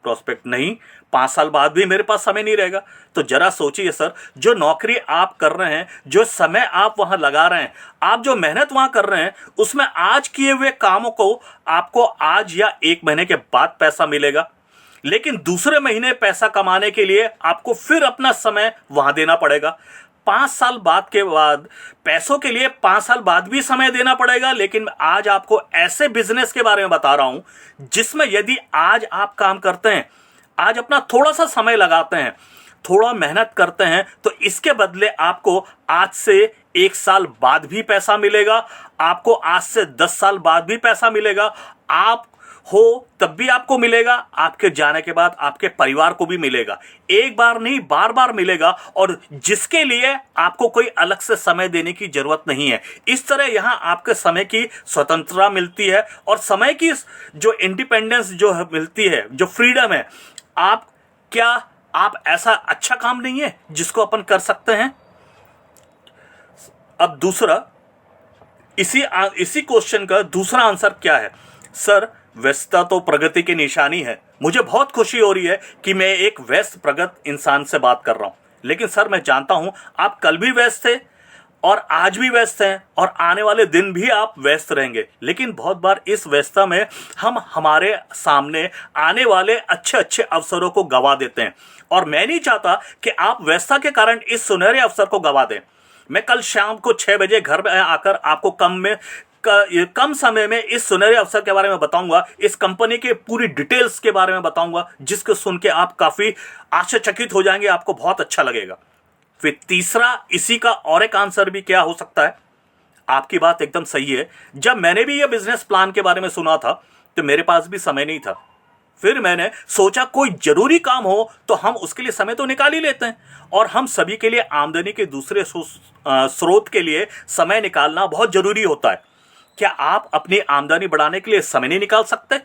प्रोस्पेक्ट नहीं, 5 साल बाद भी मेरे पास समय नहीं रहेगा। तो जरा सोचिए सर, जो नौकरी आप कर रहे हैं, जो समय आप वहां लगा रहे हैं, आप जो मेहनत वहां कर रहे हैं, उसमें आज किए हुए कामों को आपको आज या 1 महीने के बाद पैसा मिलेगा, लेकिन दूसरे महीने पैसा कमाने के लिए आपको फिर अपना समय वहां देना पड़ेगा। 5 साल बाद के बाद पैसों के लिए 5 साल बाद भी समय देना पड़ेगा। लेकिन आज आपको ऐसे बिजनेस के बारे में बता रहा हूं जिसमें यदि आज आप काम करते हैं, आज अपना थोड़ा सा समय लगाते हैं, थोड़ा मेहनत करते हैं, तो इसके बदले आपको आज से 1 साल बाद भी पैसा मिलेगा, आपको आज से 10 साल बाद भी पैसा मिलेगा। आप हो तब भी आपको मिलेगा, आपके जाने के बाद आपके परिवार को भी मिलेगा। एक बार नहीं, बार बार मिलेगा, और जिसके लिए आपको कोई अलग से समय देने की जरूरत नहीं है। इस तरह यहां आपके समय की स्वतंत्रता मिलती है, और समय की जो इंडिपेंडेंस जो मिलती है, जो फ्रीडम है, आप ऐसा अच्छा काम नहीं है जिसको अपन कर सकते हैं? अब दूसरा, इसी क्वेश्चन का दूसरा आंसर क्या है? सर, व्यस्तता तो प्रगति की निशानी है। मुझे बहुत खुशी हो रही है कि मैं एक व्यस्त प्रगत इंसान से बात कर रहा हूं, लेकिन सर मैं जानता हूं आप कल भी व्यस्त थे और आज भी व्यस्त हैं और आने वाले दिन भी आप व्यस्त रहेंगे। लेकिन बहुत बार इस व्यस्तता में हम हमारे सामने आने वाले अच्छे अच्छे अवसरों को गवा देते हैं, और मैं नहीं चाहता कि आप व्यस्तता के कारण इस सुनहरे अवसर को गवा दें। मैं कल शाम को 6 बजे घर में आकर आपको कम समय में इस सुनहरे अवसर के बारे में बताऊंगा, इस कंपनी के पूरी डिटेल्स के बारे में बताऊंगा, जिसको सुन के आप काफी आश्चर्यचकित हो जाएंगे, आपको बहुत अच्छा लगेगा। फिर तीसरा, इसी का और एक आंसर भी क्या हो सकता है? आपकी बात एकदम सही है। जब मैंने भी ये बिजनेस प्लान के बारे में सुना था तो मेरे पास भी समय नहीं था। फिर मैंने सोचा कोई जरूरी काम हो तो हम उसके लिए समय तो निकाल ही लेते हैं, और हम सभी के लिए आमदनी के दूसरे स्रोत के लिए समय निकालना बहुत जरूरी होता है। क्या आप अपनी आमदनी बढ़ाने के लिए समय नहीं निकाल सकते?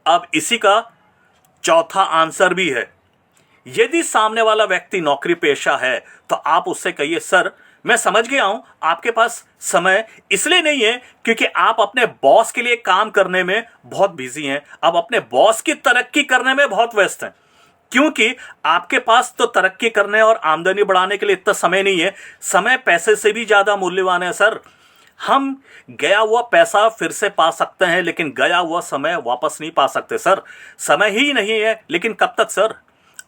अब इसी का चौथा आंसर भी है। यदि सामने वाला व्यक्ति नौकरी पेशा है तो आप उससे कहिए, सर मैं समझ गया हूं आपके पास समय इसलिए नहीं है क्योंकि आप अपने बॉस के लिए काम करने में बहुत बिजी हैं, आप अपने बॉस की तरक्की करने में बहुत व्यस्त हैं, क्योंकि आपके पास तो तरक्की करने और आमदनी बढ़ाने के लिए इतना समय नहीं है। समय पैसे से भी ज्यादा मूल्यवान है सर। हम गया हुआ पैसा फिर से पा सकते हैं लेकिन गया हुआ समय वापस नहीं पा सकते सर। समय ही नहीं है लेकिन कब तक सर?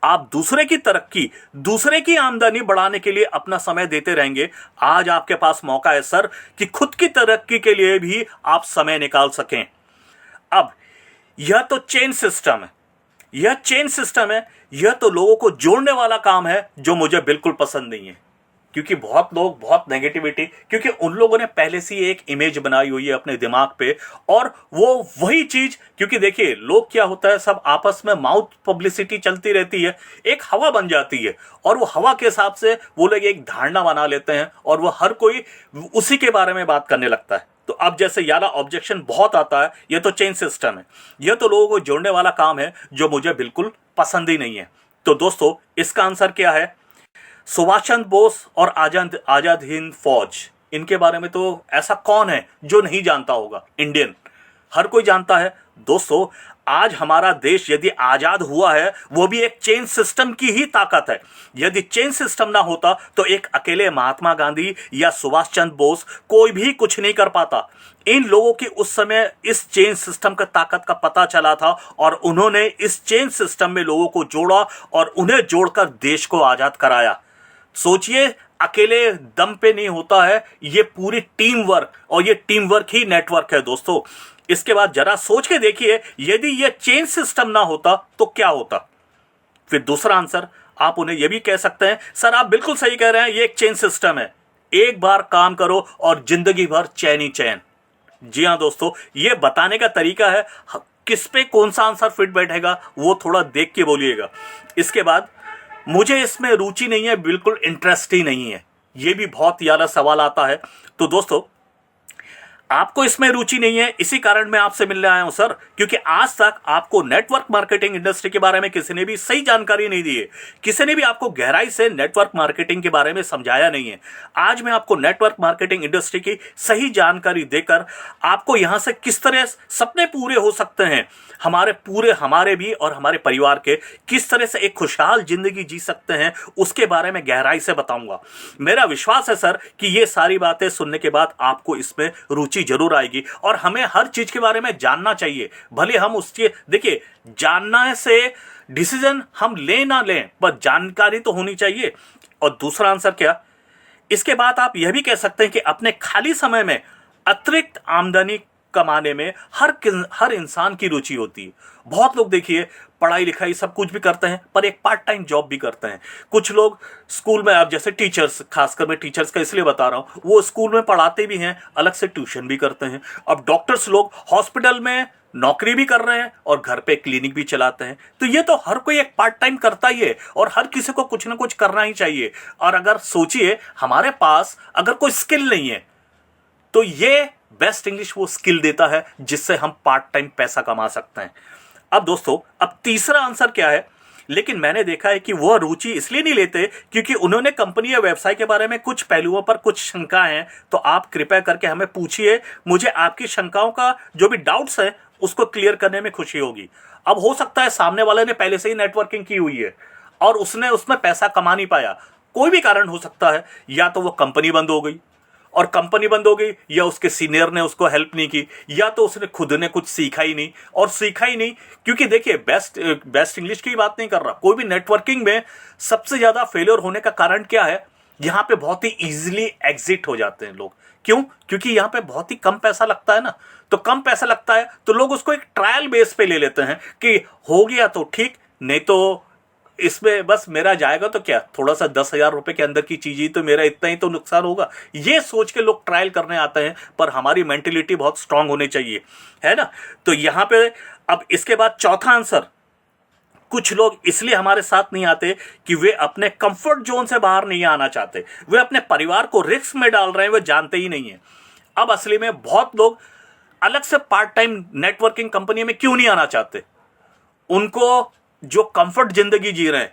आप दूसरे की तरक्की, दूसरे की आमदनी बढ़ाने के लिए अपना समय देते रहेंगे। आज आपके पास मौका है सर कि खुद की तरक्की के लिए भी आप समय निकाल सकें। अब यह तो चेन सिस्टम है, यह चेन सिस्टम है, यह तो लोगों को जोड़ने वाला काम है जो मुझे बिल्कुल पसंद नहीं है। क्योंकि बहुत लोग, बहुत नेगेटिविटी, क्योंकि उन लोगों ने पहले से ही एक इमेज बनाई हुई है अपने दिमाग पे, और वो वही चीज, क्योंकि देखिए लोग क्या होता है, सब आपस में माउथ पब्लिसिटी चलती रहती है, एक हवा बन जाती है और वो हवा के हिसाब से वो लोग एक धारणा बना लेते हैं और वो हर कोई उसी के बारे में बात करने लगता है। तो अब जैसे याला ऑब्जेक्शन बहुत आता है, ये तो चेन सिस्टम है, यह तो लोगों को जोड़ने वाला काम है जो मुझे बिल्कुल पसंद ही नहीं है। तो दोस्तों इसका आंसर क्या है? सुभाष चंद्र बोस और आजाद हिंद फौज, इनके बारे में तो ऐसा कौन है जो नहीं जानता होगा? इंडियन हर कोई जानता है। दोस्तों आज हमारा देश यदि आजाद हुआ है वो भी एक चेन सिस्टम की ही ताकत है। यदि चेन सिस्टम ना होता तो एक अकेले महात्मा गांधी या सुभाष चंद्र बोस कोई भी कुछ नहीं कर पाता। इन लोगों की उस समय इस चेन सिस्टम का ताकत का पता चला था और उन्होंने इस चेन सिस्टम में लोगों को जोड़ा और उन्हें जोड़कर देश को आजाद कराया। सोचिए, अकेले दम पे नहीं होता है, ये पूरी टीम वर्क, और ये टीम वर्क ही नेटवर्क है दोस्तों। इसके बाद जरा सोच के देखिए, यदि ये चेन सिस्टम ना होता तो क्या होता? फिर दूसरा आंसर आप उन्हें यह भी कह सकते हैं, सर आप बिल्कुल सही कह रहे हैं, ये एक चेन सिस्टम है, एक बार काम करो और जिंदगी भर चैन ही चैन। जी हाँ दोस्तों, ये बताने का तरीका है। किस पे कौन सा आंसर फिट बैठेगा वो थोड़ा देख के बोलिएगा। इसके बाद मुझे इसमें रुचि नहीं है, बिल्कुल इंटरेस्ट ही नहीं है, ये भी बहुत ज्यादा सवाल आता है। तो दोस्तों आपको इसमें रुचि नहीं है, इसी कारण मैं आपसे मिलने आया हूं सर, क्योंकि आज तक आपको नेटवर्क मार्केटिंग इंडस्ट्री के बारे में किसी ने भी सही जानकारी नहीं दी है, किसी ने भी आपको गहराई से नेटवर्क मार्केटिंग के बारे में समझाया नहीं है। आज मैं आपको नेटवर्क मार्केटिंग इंडस्ट्री की सही जानकारी देकर आपको यहां से किस तरह सपने पूरे हो सकते हैं, हमारे भी और हमारे परिवार के, किस तरह से एक खुशहाल जिंदगी जी सकते हैं, उसके बारे में गहराई से बताऊंगा। मेरा विश्वास है सर कि ये सारी बातें सुनने के बाद आपको इसमें रुचि जरूर आएगी और हमें हर चीज के बारे में जानना चाहिए। भले हम उसके, देखिए जानना से डिसीजन हम ले ना लें, पर जानकारी तो होनी चाहिए। और दूसरा आंसर क्या? इसके बाद आप यह भी कह सकते हैं कि अपने खाली समय में अतिरिक्त आमदनी कमाने में हर इंसान की रुचि होती है। बहुत लोग देखिए पढ़ाई लिखाई सब कुछ भी करते हैं पर एक पार्ट टाइम जॉब भी करते हैं। कुछ लोग स्कूल में, आप जैसे टीचर्स, खासकर मैं टीचर्स का इसलिए बता रहा हूं, वो स्कूल में पढ़ाते भी हैं, अलग से ट्यूशन भी करते हैं। अब डॉक्टर्स लोग हॉस्पिटल में नौकरी भी कर रहे हैं और घर पे क्लिनिक भी चलाते हैं। तो ये तो हर कोई एक पार्ट टाइम करता ही है और हर किसी को कुछ ना कुछ करना ही चाहिए। और अगर सोचिए हमारे पास अगर कोई स्किल नहीं है तो ये बेस्ट इंग्लिश वो स्किल देता है जिससे हम पार्ट टाइम पैसा कमा सकते हैं। अब दोस्तों, अब तीसरा आंसर क्या है? लेकिन मैंने देखा है कि वह रुचि इसलिए नहीं लेते क्योंकि उन्होंने कंपनी या व्यवसाय के बारे में कुछ पहलुओं पर कुछ शंकाएं हैं। तो आप कृपया करके हमें पूछिए, मुझे आपकी शंकाओं का जो भी डाउट्स है उसको क्लियर करने में खुशी होगी। अब हो सकता है सामने वाले ने पहले से ही नेटवर्किंग की हुई है और उसने उसमें पैसा कमा नहीं पाया, कोई भी कारण हो सकता है, या तो वो कंपनी बंद हो गई और कंपनी बंद हो गई, या उसके सीनियर ने उसको हेल्प नहीं की, या तो उसने खुद ने कुछ सीखा ही नहीं। और सीखा ही नहीं क्योंकि देखिए बेस्ट इंग्लिश की बात नहीं कर रहा, कोई भी नेटवर्किंग में सबसे ज्यादा फेलियर होने का कारण क्या है? यहाँ पे बहुत ही इजीली एग्जिट हो जाते हैं लोग। क्यों? क्योंकि यहाँ पे बहुत ही कम पैसा लगता है ना। तो कम पैसा लगता है तो लोग उसको एक ट्रायल बेस पे ले लेते हैं कि हो गया तो ठीक, नहीं तो इसमें बस मेरा जाएगा तो क्या, थोड़ा सा 10,000 रुपए के अंदर की चीज ही तो मेरा इतना ही तो नुकसान होगा, ये सोच के लोग ट्रायल करने आते हैं। पर हमारी मेंटेलिटी बहुत स्ट्रांग होनी चाहिए, है ना। तो यहाँ पे अब इसके बाद चौथा आंसर, कुछ लोग इसलिए हमारे साथ नहीं आते कि वे अपने कंफर्ट जोन से बाहर नहीं आना चाहते, वे अपने परिवार को रिस्क में डाल रहे हैं, वे जानते ही नहीं है। अब असली में बहुत लोग अलग से पार्ट टाइम नेटवर्किंग कंपनी में क्यों नहीं आना चाहते? उनको जो कंफर्ट जिंदगी जी रहे हैं,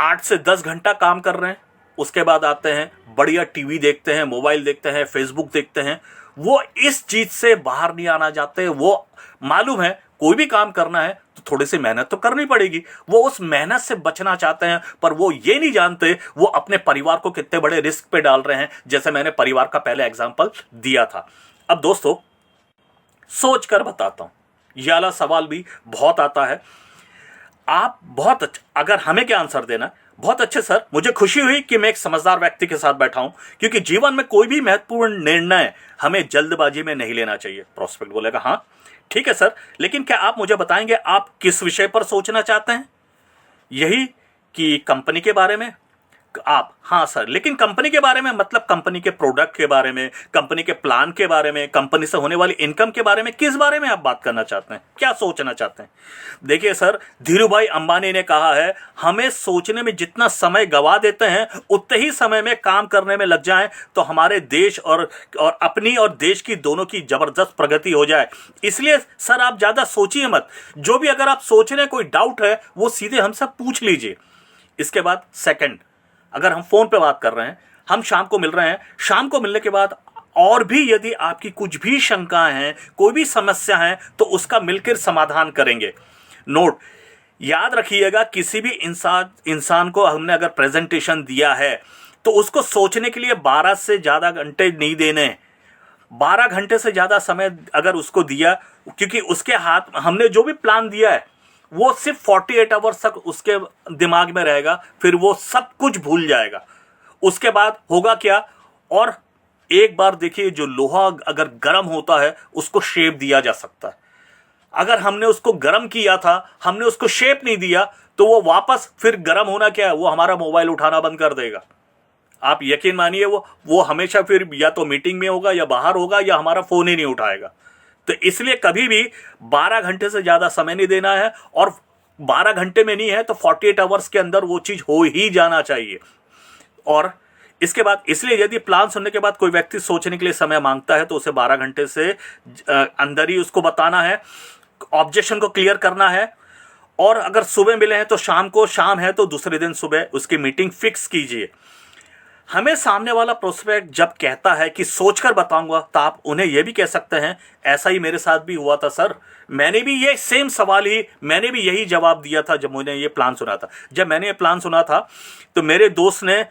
8 से 10 घंटा काम कर रहे हैं, उसके बाद आते हैं बढ़िया टीवी देखते हैं, मोबाइल देखते हैं, फेसबुक देखते हैं, वो इस चीज से बाहर नहीं आना चाहते। वो मालूम है कोई भी काम करना है तो थोड़ी सी मेहनत तो करनी पड़ेगी, वो उस मेहनत से बचना चाहते हैं, पर वो ये नहीं जानते वो अपने परिवार को कितने बड़े रिस्क पे डाल रहे हैं, जैसे मैंने परिवार का पहले एग्जाम्पल दिया था। अब दोस्तों सोच कर बताता हूं, यह वाला सवाल भी बहुत आता है। आप बहुत अच्छा, अगर हमें क्या आंसर देना, बहुत अच्छे सर, मुझे खुशी हुई कि मैं एक समझदार व्यक्ति के साथ बैठा हूं, क्योंकि जीवन में कोई भी महत्वपूर्ण निर्णय हमें जल्दबाजी में नहीं लेना चाहिए। प्रोस्पेक्ट बोलेगा हाँ ठीक है सर, लेकिन क्या आप मुझे बताएंगे आप किस विषय पर सोचना चाहते हैं? यही कि कंपनी के बारे में? आप हाँ सर, लेकिन कंपनी के बारे में मतलब कंपनी के प्रोडक्ट के बारे में, कंपनी के प्लान के बारे में, कंपनी से होने वाली इनकम के बारे में, किस बारे में आप बात करना चाहते हैं, क्या सोचना चाहते हैं? देखिए सर, धीरूभाई अंबानी ने कहा है हमें सोचने में जितना समय गवा देते हैं उतने ही समय में काम करने में लग जाएं तो हमारे देश और अपनी और देश की दोनों की जबरदस्त प्रगति हो जाए। इसलिए सर आप ज्यादा सोचिए मत, जो भी अगर आप सोच रहे हैं कोई डाउट है वो सीधे हमसे पूछ लीजिए। इसके बाद सेकंड, अगर हम फोन पे बात कर रहे हैं, हम शाम को मिल रहे हैं, शाम को मिलने के बाद और भी यदि आपकी कुछ भी शंकाएं हैं, कोई भी समस्या है, तो उसका मिलकर समाधान करेंगे। नोट याद रखिएगा, किसी भी इंसान को हमने अगर प्रेजेंटेशन दिया है तो उसको सोचने के लिए 12 से ज्यादा घंटे नहीं देने। 12 घंटे से ज्यादा समय अगर उसको दिया, क्योंकि उसके हाथ हमने जो भी प्लान दिया है वो सिर्फ 48 आवर्स तक उसके दिमाग में रहेगा, फिर वो सब कुछ भूल जाएगा। उसके बाद होगा क्या? और एक बार देखिए, जो लोहा अगर गर्म होता है उसको शेप दिया जा सकता है। अगर हमने उसको गर्म किया था, हमने उसको शेप नहीं दिया, तो वो वापस फिर गर्म होना क्या है, वो हमारा मोबाइल उठाना बंद कर देगा। आप यकीन मानिए, वो हमेशा फिर या तो मीटिंग में होगा या बाहर होगा या हमारा फोन ही नहीं उठाएगा। तो इसलिए कभी भी 12 घंटे से ज्यादा समय नहीं देना है, और 12 घंटे में नहीं है तो 48 आवर्स के अंदर वो चीज हो ही जाना चाहिए। और इसके बाद, इसलिए यदि प्लान सुनने के बाद कोई व्यक्ति सोचने के लिए समय मांगता है तो उसे 12 घंटे से अंदर ही उसको बताना है, ऑब्जेक्शन को क्लियर करना है। और अगर सुबह मिले हैं तो शाम को, शाम है तो दूसरे दिन सुबह उसकी मीटिंग फिक्स कीजिए। हमें सामने वाला प्रोस्पेक्ट जब कहता है कि सोचकर बताऊंगा, तो आप उन्हें यह भी कह सकते हैं ऐसा ही मेरे साथ भी हुआ था सर, मैंने भी ये सेम सवाल ही, मैंने भी यही जवाब दिया था जब मैंने ये प्लान सुना था। जब मैंने ये प्लान सुना था तो मेरे दोस्त ने,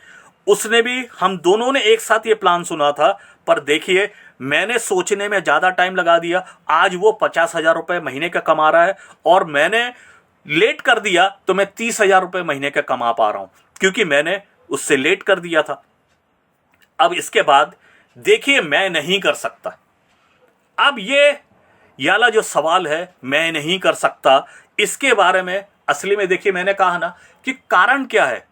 उसने भी, हम दोनों ने एक साथ ये प्लान सुना था, पर देखिए मैंने सोचने में ज्यादा टाइम लगा दिया। आज वो 50,000 रुपये महीने का कमा रहा है और मैंने लेट कर दिया तो मैं 30,000 रुपये महीने का कमा पा रहा हूं, क्योंकि मैंने उससे लेट कर दिया था। अब इसके बाद देखिए, मैं नहीं कर सकता। अब ये वाला जो सवाल है, मैं नहीं कर सकता, इसके बारे में असली में देखिए मैंने कहा ना कि कारण क्या है।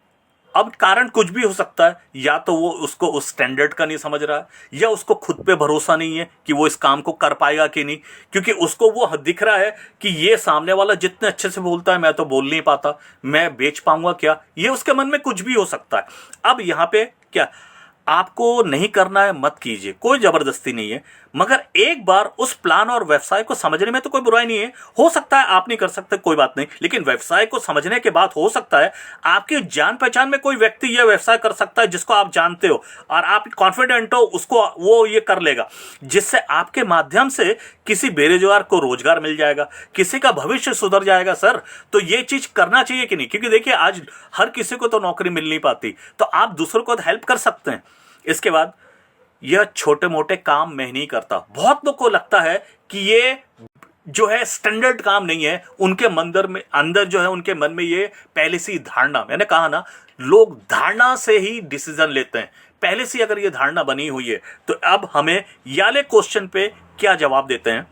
अब कारण कुछ भी हो सकता है, या तो वो उसको उस स्टैंडर्ड का नहीं समझ रहा है, या उसको खुद पे भरोसा नहीं है कि वो इस काम को कर पाएगा कि नहीं, क्योंकि उसको वो दिख रहा है कि ये सामने वाला जितने अच्छे से बोलता है मैं तो बोल नहीं पाता, मैं बेच पाऊंगा क्या, ये उसके मन में कुछ भी हो सकता है। अब यहाँ पे क्या, आपको नहीं करना है मत कीजिए, कोई जबरदस्ती नहीं है, मगर एक बार उस प्लान और व्यवसाय को समझने में तो कोई बुराई नहीं है। हो सकता है आप नहीं कर सकते, कोई बात नहीं, लेकिन व्यवसाय को समझने के बाद हो सकता है आपकी जान पहचान में कोई व्यक्ति यह व्यवसाय कर सकता है जिसको आप जानते हो और आप कॉन्फिडेंट हो, उसको वो ये कर लेगा, जिससे आपके माध्यम से किसी बेरोजगार को रोजगार मिल जाएगा, किसी का भविष्य सुधर जाएगा। सर तो ये चीज करना चाहिए कि नहीं? क्योंकि देखिए आज हर किसी को तो नौकरी मिल नहीं पाती, तो आप दूसरों को हेल्प कर सकते हैं। इसके बाद, यह छोटे मोटे काम मैं नहीं करता। बहुत लोग को लगता है कि ये जो है स्टैंडर्ड काम नहीं है, उनके अंदर जो है उनके मन में ये पहले से ही धारणा, मैंने कहा ना, लोग धारणा से ही डिसीजन लेते हैं। पहले से अगर ये धारणा बनी हुई है तो अब हमें याले क्वेश्चन पे क्या जवाब देते हैं?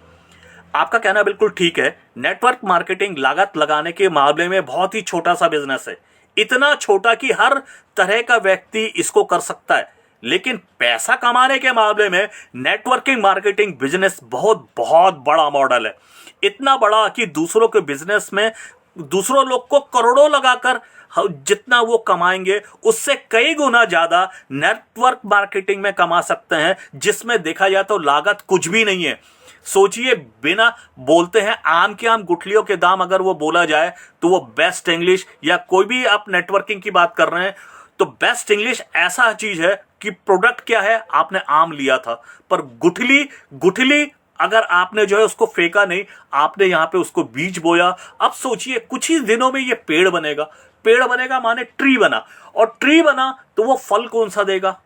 आपका कहना बिल्कुल ठीक है, नेटवर्क मार्केटिंग लागत लगाने के मामले में बहुत ही छोटा सा बिजनेस है, इतना छोटा कि हर तरह का व्यक्ति इसको कर सकता है। लेकिन पैसा कमाने के मामले में नेटवर्किंग मार्केटिंग बिजनेस बहुत बहुत बड़ा मॉडल है, इतना बड़ा कि दूसरों के बिजनेस में दूसरों लोग को करोड़ों लगाकर जितना वो कमाएंगे उससे कई गुना ज्यादा नेटवर्क मार्केटिंग में कमा सकते हैं, जिसमें देखा जाए तो लागत कुछ भी नहीं है। सोचिए, बिना बोलते हैं आम के आम गुठलियों के दाम अगर वो बोला जाए तो वो बेस्ट इंग्लिश, या कोई भी आप नेटवर्किंग की बात कर रहे हैं तो बेस्ट इंग्लिश ऐसा चीज है कि प्रोडक्ट क्या है, आपने आम लिया था पर गुठली गुठली अगर आपने जो है उसको फेंका नहीं, आपने यहां पे उसको बीज बोया। अब सोचिए कुछ ही दिनों में ये पेड़ बनेगा। पेड़ बनेगा माने ट्री बना, और ट्री बना तो वो फल कौन सा देगा?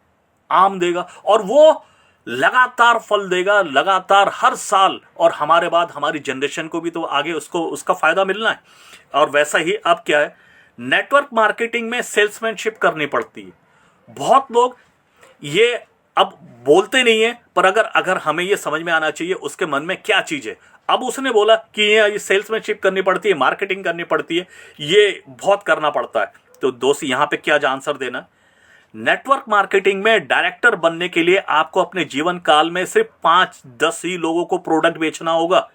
आम देगा, और वो लगातार फल देगा, लगातार हर साल, और हमारे बाद हमारी जनरेशन को भी तो आगे उसका फायदा मिलना है। और वैसा ही अब क्या है, नेटवर्क मार्केटिंग में सेल्समैनशिप करनी पड़ती है। बहुत लोग ये अब बोलते नहीं है, पर अगर हमें ये समझ में आना चाहिए उसके मन में क्या चीज है। अब उसने बोला कि ये सेल्समैनशिप करनी पड़ती है, मार्केटिंग करनी पड़ती है, ये बहुत करना पड़ता है। तो दोस्त यहां पे क्या आंसर देना, नेटवर्क मार्केटिंग में डायरेक्टर बनने के लिए आपको अपने जीवन काल में सिर्फ 5-10 ही लोगों को प्रोडक्ट बेचना होगा,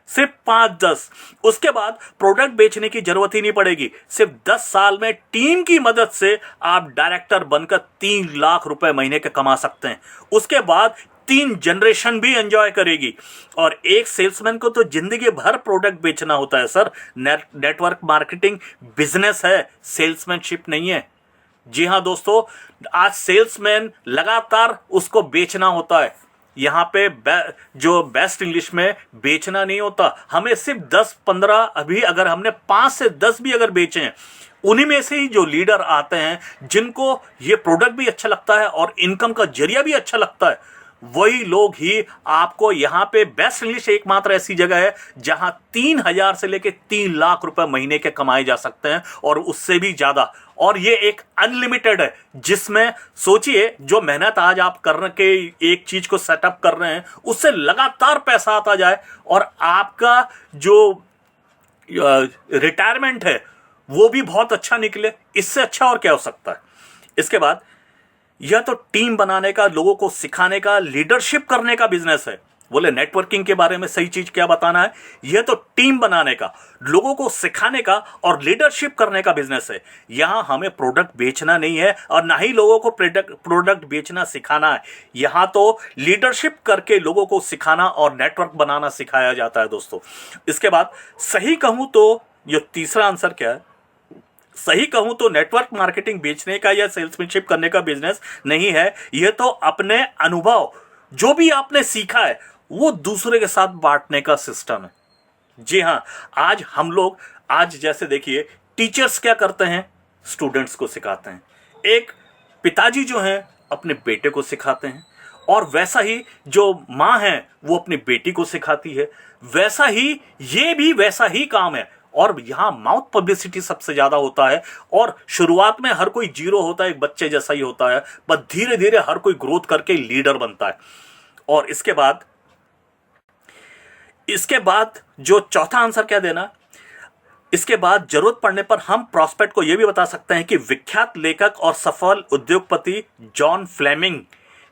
सिर्फ 5-10। उसके बाद प्रोडक्ट बेचने की जरूरत ही नहीं पड़ेगी। सिर्फ 10 साल में टीम की मदद से आप डायरेक्टर बनकर 3 लाख रुपए महीने के कमा सकते हैं। उसके बाद 3 जनरेशन भी एंजॉय करेगी। और एक सेल्समैन को तो जिंदगी भर प्रोडक्ट बेचना होता है सर। नेटवर्क मार्केटिंग बिजनेस है, सेल्समैनशिप नहीं है। जी हां दोस्तों, आज सेल्समैन लगातार उसको बेचना होता है। यहां पे जो बेस्ट इंग्लिश में बेचना नहीं होता। हमें सिर्फ 10-15, अभी अगर हमने 5 से 10 भी अगर बेचे हैं, उन्हीं में से ही जो लीडर आते हैं जिनको ये प्रोडक्ट भी अच्छा लगता है और इनकम का जरिया भी अच्छा लगता है, वही लोग ही आपको यहां पे बेस्ट इंग्लिश एकमात्र ऐसी जगह है जहां 3,000 से लेके 3 लाख रुपए महीने के कमाए जा सकते हैं, और उससे भी ज्यादा। और ये एक अनलिमिटेड है, जिसमें सोचिए जो मेहनत आज आप कर के एक चीज को सेटअप कर रहे हैं, उससे लगातार पैसा आता जाए, और आपका जो रिटायरमेंट है वो भी बहुत अच्छा निकले। इससे अच्छा और क्या हो सकता है। इसके बाद यह तो टीम बनाने का, लोगों को सिखाने का, लीडरशिप करने का बिजनेस है। बोले नेटवर्किंग के बारे में सही चीज क्या बताना है, यह तो टीम बनाने का, लोगों को सिखाने का और लीडरशिप करने का बिजनेस है। यहां हमें प्रोडक्ट बेचना नहीं है और ना ही लोगों को प्रोडक्ट बेचना सिखाना है। यहां तो लीडरशिप करके लोगों को सिखाना और नेटवर्क बनाना सिखाया जाता है दोस्तों। इसके बाद सही कहूं तो यह तीसरा आंसर क्या है, सही कहूं तो नेटवर्क मार्केटिंग बेचने का या सेल्समैनशिप करने का बिजनेस नहीं है। यह तो अपने अनुभव, जो भी आपने सीखा है, वो दूसरे के साथ बांटने का सिस्टम है। जी हां, आज हम लोग, आज जैसे देखिए टीचर्स क्या करते हैं, स्टूडेंट्स को सिखाते हैं। एक पिताजी जो हैं अपने बेटे को सिखाते हैं, और वैसा ही जो मां है वो अपनी बेटी को सिखाती है। वैसा ही ये भी वैसा ही काम है। और यहां माउथ पब्लिसिटी सबसे ज्यादा होता है, और शुरुआत में हर कोई जीरो होता है, एक बच्चे जैसा ही होता है, बस धीरे धीरे हर कोई ग्रोथ करके लीडर बनता है। और इसके बाद जो चौथा आंसर क्या देना, इसके बाद जरूरत पड़ने पर हम प्रॉस्पेक्ट को यह भी बता सकते हैं कि विख्यात लेखक और सफल उद्योगपति जॉन फ्लेमिंग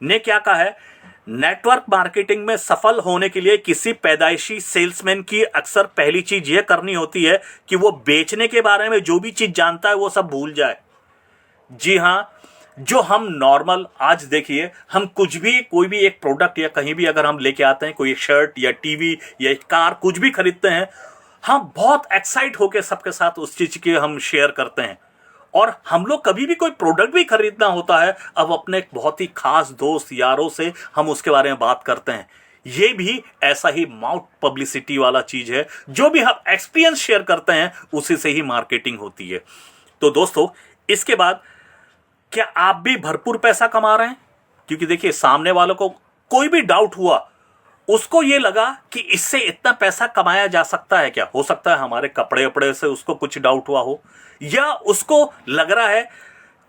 ने क्या कहा है, नेटवर्क मार्केटिंग में सफल होने के लिए किसी पैदाइशी सेल्समैन की अक्सर पहली चीज यह करनी होती है कि वो बेचने के बारे में जो भी चीज जानता है वो सब भूल जाए। जी हां, जो हम नॉर्मल, आज देखिए हम कुछ भी, कोई भी एक प्रोडक्ट या कहीं भी अगर हम लेके आते हैं, कोई एक शर्ट या टीवी या एक कार, कुछ भी खरीदते हैं, हम बहुत एक्साइट होकर सबके साथ उस चीज के हम शेयर करते हैं। और हम लोग कभी भी कोई प्रोडक्ट भी खरीदना होता है, अब अपने बहुत ही खास दोस्त यारों से हम उसके बारे में बात करते हैं। ये भी ऐसा ही माउथ पब्लिसिटी वाला चीज है, जो भी हम एक्सपीरियंस शेयर करते हैं उसी से ही मार्केटिंग होती है। तो दोस्तों, इसके बाद क्या आप भी भरपूर पैसा कमा रहे हैं? क्योंकि देखिए सामने वालों को कोई भी डाउट हुआ, उसको ये लगा कि इससे इतना पैसा कमाया जा सकता है क्या? हो सकता है हमारे कपड़े वपड़े से उसको कुछ डाउट हुआ हो, या उसको लग रहा है,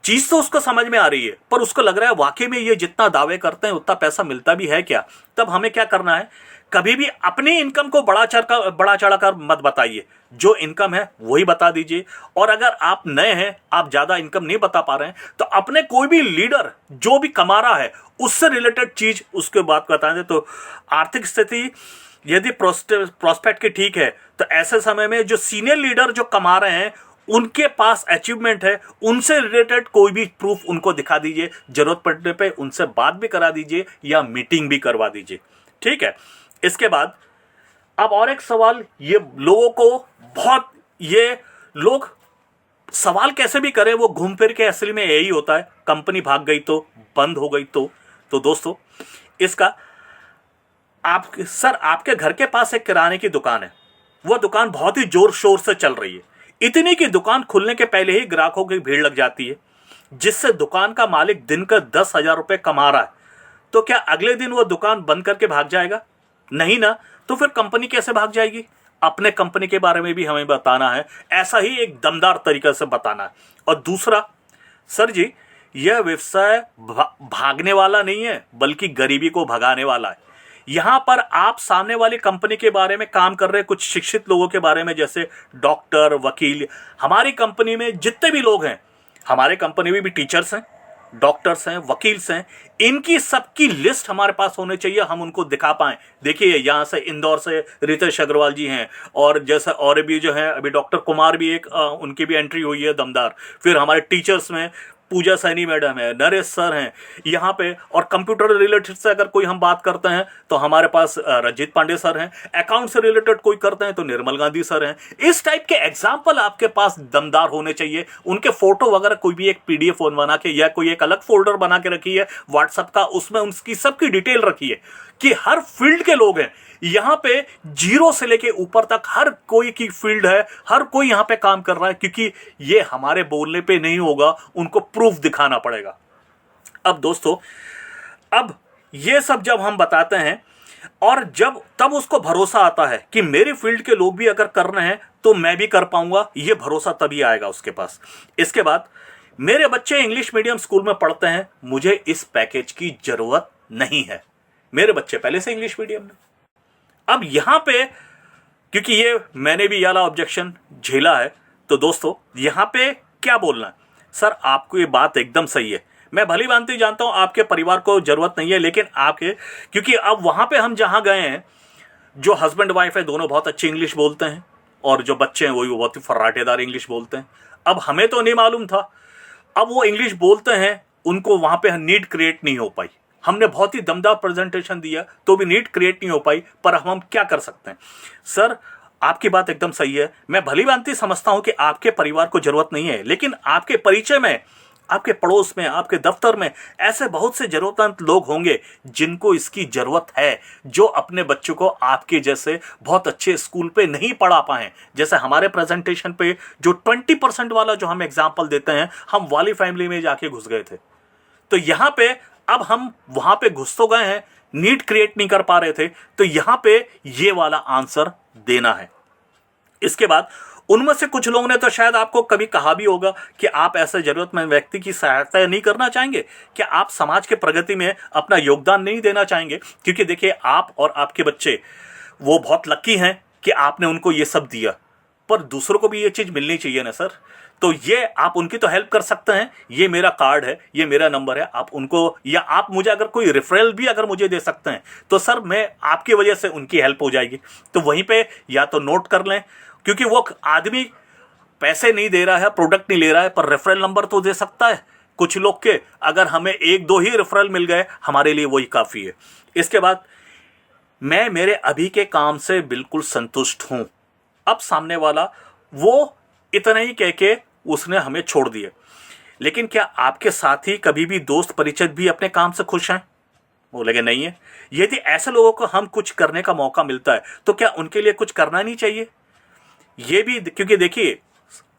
चीज तो उसको समझ में आ रही है, पर उसको लग रहा है वाकई में ये जितना दावे करते हैं उतना पैसा मिलता भी है क्या? तब हमें क्या करना है, कभी भी अपनी इनकम को बढ़ा चढ़ाकर मत बताइए। जो इनकम है वही बता दीजिए। और अगर आप नए हैं, आप ज्यादा इनकम नहीं बता पा रहे हैं, तो अपने कोई भी लीडर जो भी कमा रहा है उससे रिलेटेड चीज उसके बात बताएं। तो आर्थिक स्थिति यदि प्रोस्पेक्ट की ठीक है, तो ऐसे समय में जो सीनियर लीडर जो कमा रहे हैं उनके पास अचीवमेंट है, उनसे रिलेटेड कोई भी प्रूफ उनको दिखा दीजिए, जरूरत पड़ने पे उनसे बात भी करा दीजिए या मीटिंग भी करवा दीजिए। ठीक है। इसके बाद अब और एक सवाल, ये लोगों को बहुत, ये लोग सवाल कैसे भी करें, वो घूम फिर के असली में यही होता है, कंपनी भाग गई तो, बंद हो गई तो दोस्तों इसका, आप सर आपके घर के पास एक किराने की दुकान है, वो दुकान बहुत ही जोर शोर से चल रही है, इतनी की दुकान खुलने के पहले ही ग्राहकों की भीड़ लग जाती है, जिससे दुकान का मालिक दिन का 10,000 रुपये कमा रहा है, तो क्या अगले दिन वो दुकान बंद करके भाग जाएगा? नहीं ना। तो फिर कंपनी कैसे भाग जाएगी? अपने कंपनी के बारे में भी हमें बताना है, ऐसा ही एक दमदार तरीके से बताना है। और दूसरा, सर जी यह व्यवसाय भागने वाला नहीं है, बल्कि गरीबी को भगाने वाला है। यहां पर आप सामने वाली कंपनी के बारे में काम कर रहे कुछ शिक्षित लोगों के बारे में, जैसे डॉक्टर, वकील, हमारी कंपनी में जितने भी लोग हैं, हमारे कंपनी में भी टीचर्स हैं, डॉक्टर्स हैं, वकील्स हैं, इनकी सबकी लिस्ट हमारे पास होनी चाहिए, हम उनको दिखा पाएं। देखिए यहाँ से इंदौर से रितेश अग्रवाल जी हैं, और जैसे और भी जो है अभी डॉक्टर कुमार भी एक उनकी भी एंट्री हुई है दमदार। फिर हमारे टीचर्स में पूजा सैनी मैडम है, नरेश सर हैं यहाँ पे, और कंप्यूटर रिलेटेड से अगर कोई हम बात करते हैं तो हमारे पास रंजीत पांडे सर हैं, अकाउंट से रिलेटेड कोई करते हैं तो निर्मल गांधी सर हैं। इस टाइप के एग्जाम्पल आपके पास दमदार होने चाहिए, उनके फोटो वगैरह कोई भी एक पीडीएफ बना के या कोई एक अलग फोल्डर बना के रखिए व्हाट्सएप का, उसमें उनकी सबकी डिटेल रखिए कि हर फील्ड के लोग हैं यहाँ पे, जीरो से लेके ऊपर तक हर कोई की फील्ड है, हर कोई यहाँ पे काम कर रहा है, क्योंकि ये हमारे बोलने पे नहीं होगा, उनको प्रूफ दिखाना पड़ेगा। अब दोस्तों, अब ये सब जब हम बताते हैं और जब तब उसको भरोसा आता है कि मेरी फील्ड के लोग भी अगर कर रहे हैं तो मैं भी कर पाऊंगा, ये भरोसा तभी आएगा उसके पास। इसके बाद, मेरे बच्चे इंग्लिश मीडियम स्कूल में पढ़ते हैं, मुझे इस पैकेज की जरूरत नहीं है। मेरे बच्चे पहले से इंग्लिश मीडियम में। अब यहां पे, क्योंकि ये मैंने भी याला ऑब्जेक्शन झेला है, तो दोस्तों यहां पे क्या बोलना है? सर आपको ये बात एकदम सही है, मैं भली भांति जानता हूं आपके परिवार को जरूरत नहीं है, लेकिन आपके, क्योंकि अब वहां पे हम जहां गए हैं, जो हस्बैंड वाइफ है दोनों बहुत अच्छी इंग्लिश बोलते हैं, और जो बच्चे हैं वो बहुत ही फर्राटेदार इंग्लिश बोलते हैं। अब हमें तो नहीं मालूम था, अब वो इंग्लिश बोलते हैं, उनको वहां पे नीड क्रिएट नहीं हो पाई। हमने बहुत ही दमदार प्रेजेंटेशन दिया तो भी नीड क्रिएट नहीं हो पाई, पर हम क्या कर सकते हैं? सर आपकी बात एकदम सही है, मैं भली भांति समझता हूं कि आपके परिवार को जरूरत नहीं है, लेकिन आपके परिचय में, आपके पड़ोस में, आपके दफ्तर में ऐसे बहुत से जरूरतमंद लोग होंगे जिनको इसकी जरूरत है, जो अपने बच्चों को आपके जैसे बहुत अच्छे स्कूल पे नहीं पढ़ा पाए। जैसे हमारे प्रेजेंटेशन पे जो 20% वाला जो हम एग्जाम्पल देते हैं, हम वाली फैमिली में जाके घुस गए थे, तो यहां पे अब हम वहां पे घुस तो गए हैं, नीड क्रिएट नहीं कर पा रहे थे, तो यहां पे ये वाला आंसर देना है। इसके बाद, उनमें से कुछ लोगों ने तो शायद आपको कभी कहा भी होगा कि आप ऐसे जरूरतमंद व्यक्ति की सहायता नहीं करना चाहेंगे, क्या आप समाज के प्रगति में अपना योगदान नहीं देना चाहेंगे? क्योंकि देखिए, आप और आपके बच्चे वो बहुत लकी हैं कि आपने उनको ये सब दिया, पर दूसरों को भी ये चीज मिलनी चाहिए ना सर। तो ये आप उनकी तो हेल्प कर सकते हैं, ये मेरा कार्ड है, ये मेरा नंबर है, आप उनको, या आप मुझे अगर कोई रेफरल भी अगर मुझे दे सकते हैं तो सर मैं आपकी वजह से उनकी हेल्प हो जाएगी। तो वहीं पे या तो नोट कर लें, क्योंकि वो आदमी पैसे नहीं दे रहा है, प्रोडक्ट नहीं ले रहा है, पर रेफरल नंबर तो दे सकता है कुछ लोग के। अगर हमें 1-2 ही रेफरल मिल गए, हमारे लिए वही काफ़ी है। इसके बाद, मैं मेरे अभी के काम से बिल्कुल संतुष्ट हूं। अब सामने वाला वो इतना ही कह के उसने हमें छोड़ दिए, लेकिन क्या आपके साथी कभी भी दोस्त परिचित भी अपने काम से खुश हैं? बोलेंगे नहीं है। यदि ऐसे लोगों को हम कुछ करने का मौका मिलता है तो क्या उनके लिए कुछ करना नहीं चाहिए? ये भी, क्योंकि देखिए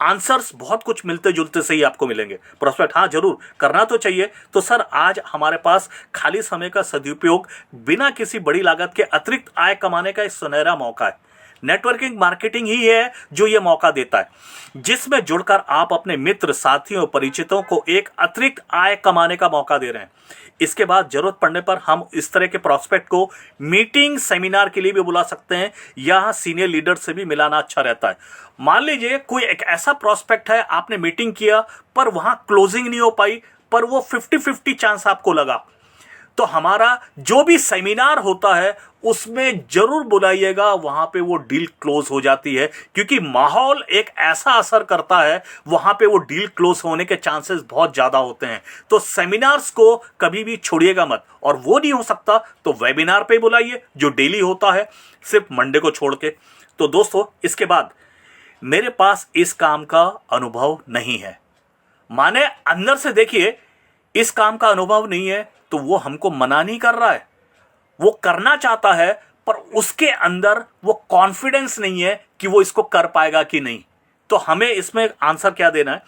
आंसर्स बहुत कुछ मिलते जुलते से ही आपको मिलेंगे। प्रोस्पेक्ट हाँ जरूर करना तो चाहिए। तो सर आज हमारे पास खाली समय का सदुपयोग बिना किसी बड़ी लागत के अतिरिक्त आय कमाने का एक सुनहरा मौका है। नेटवर्किंग मार्केटिंग ही है जो ये मौका देता है, जिसमें जुड़कर आप अपने मित्र, साथियों, परिचितों को एक अतिरिक्त आय कमाने का मौका दे रहे हैं। इसके बाद जरूरत पड़ने पर हम इस तरह के प्रोस्पेक्ट को मीटिंग, सेमिनार के लिए भी बुला सकते हैं, या सीनियर लीडर से भी मिलाना अच्छा रहता है। मान लीजिए कोई एक ऐसा प्रोस्पेक्ट है, आपने मीटिंग किया पर वहां क्लोजिंग नहीं हो पाई, पर वो 50-50 चांस आपको लगा, तो हमारा जो भी सेमिनार होता है उसमें जरूर बुलाइएगा, वहां पे वो डील क्लोज हो जाती है, क्योंकि माहौल एक ऐसा असर करता है, वहां पे वो डील क्लोज होने के चांसेस बहुत ज्यादा होते हैं। तो सेमिनार्स को कभी भी छोड़िएगा मत, और वो नहीं हो सकता तो वेबिनार पे बुलाइए जो डेली होता है, सिर्फ मंडे को छोड़ के। तो दोस्तों, इसके बाद मेरे पास इस काम का अनुभव नहीं है, माने अंदर से देखिए इस काम का अनुभव नहीं है, तो वो हमको मना नहीं कर रहा है, वो करना चाहता है, पर उसके अंदर वो कॉन्फिडेंस नहीं है कि वो इसको कर पाएगा कि नहीं। तो हमें इसमें आंसर क्या देना है?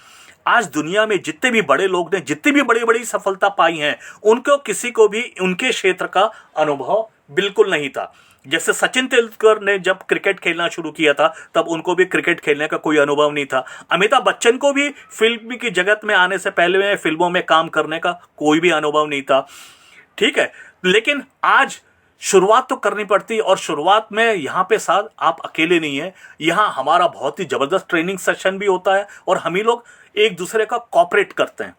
आज दुनिया में जितने भी बड़े लोग ने जितनी भी बड़ी बड़ी सफलता पाई हैं, उनको किसी को भी उनके क्षेत्र का अनुभव बिल्कुल नहीं था। जैसे सचिन तेंदुलकर ने जब क्रिकेट खेलना शुरू किया था, तब उनको भी क्रिकेट खेलने का कोई अनुभव नहीं था। अमिताभ बच्चन को भी फिल्म की जगत में आने से पहले में फिल्मों में काम करने का कोई भी अनुभव नहीं था, ठीक है। लेकिन आज शुरुआत तो करनी पड़ती, और शुरुआत में यहाँ पे साथ आप अकेले नहीं है, यहाँ हमारा बहुत ही जबरदस्त ट्रेनिंग सेशन भी होता है, और हम ही लोग एक दूसरे का कॉपरेट करते हैं।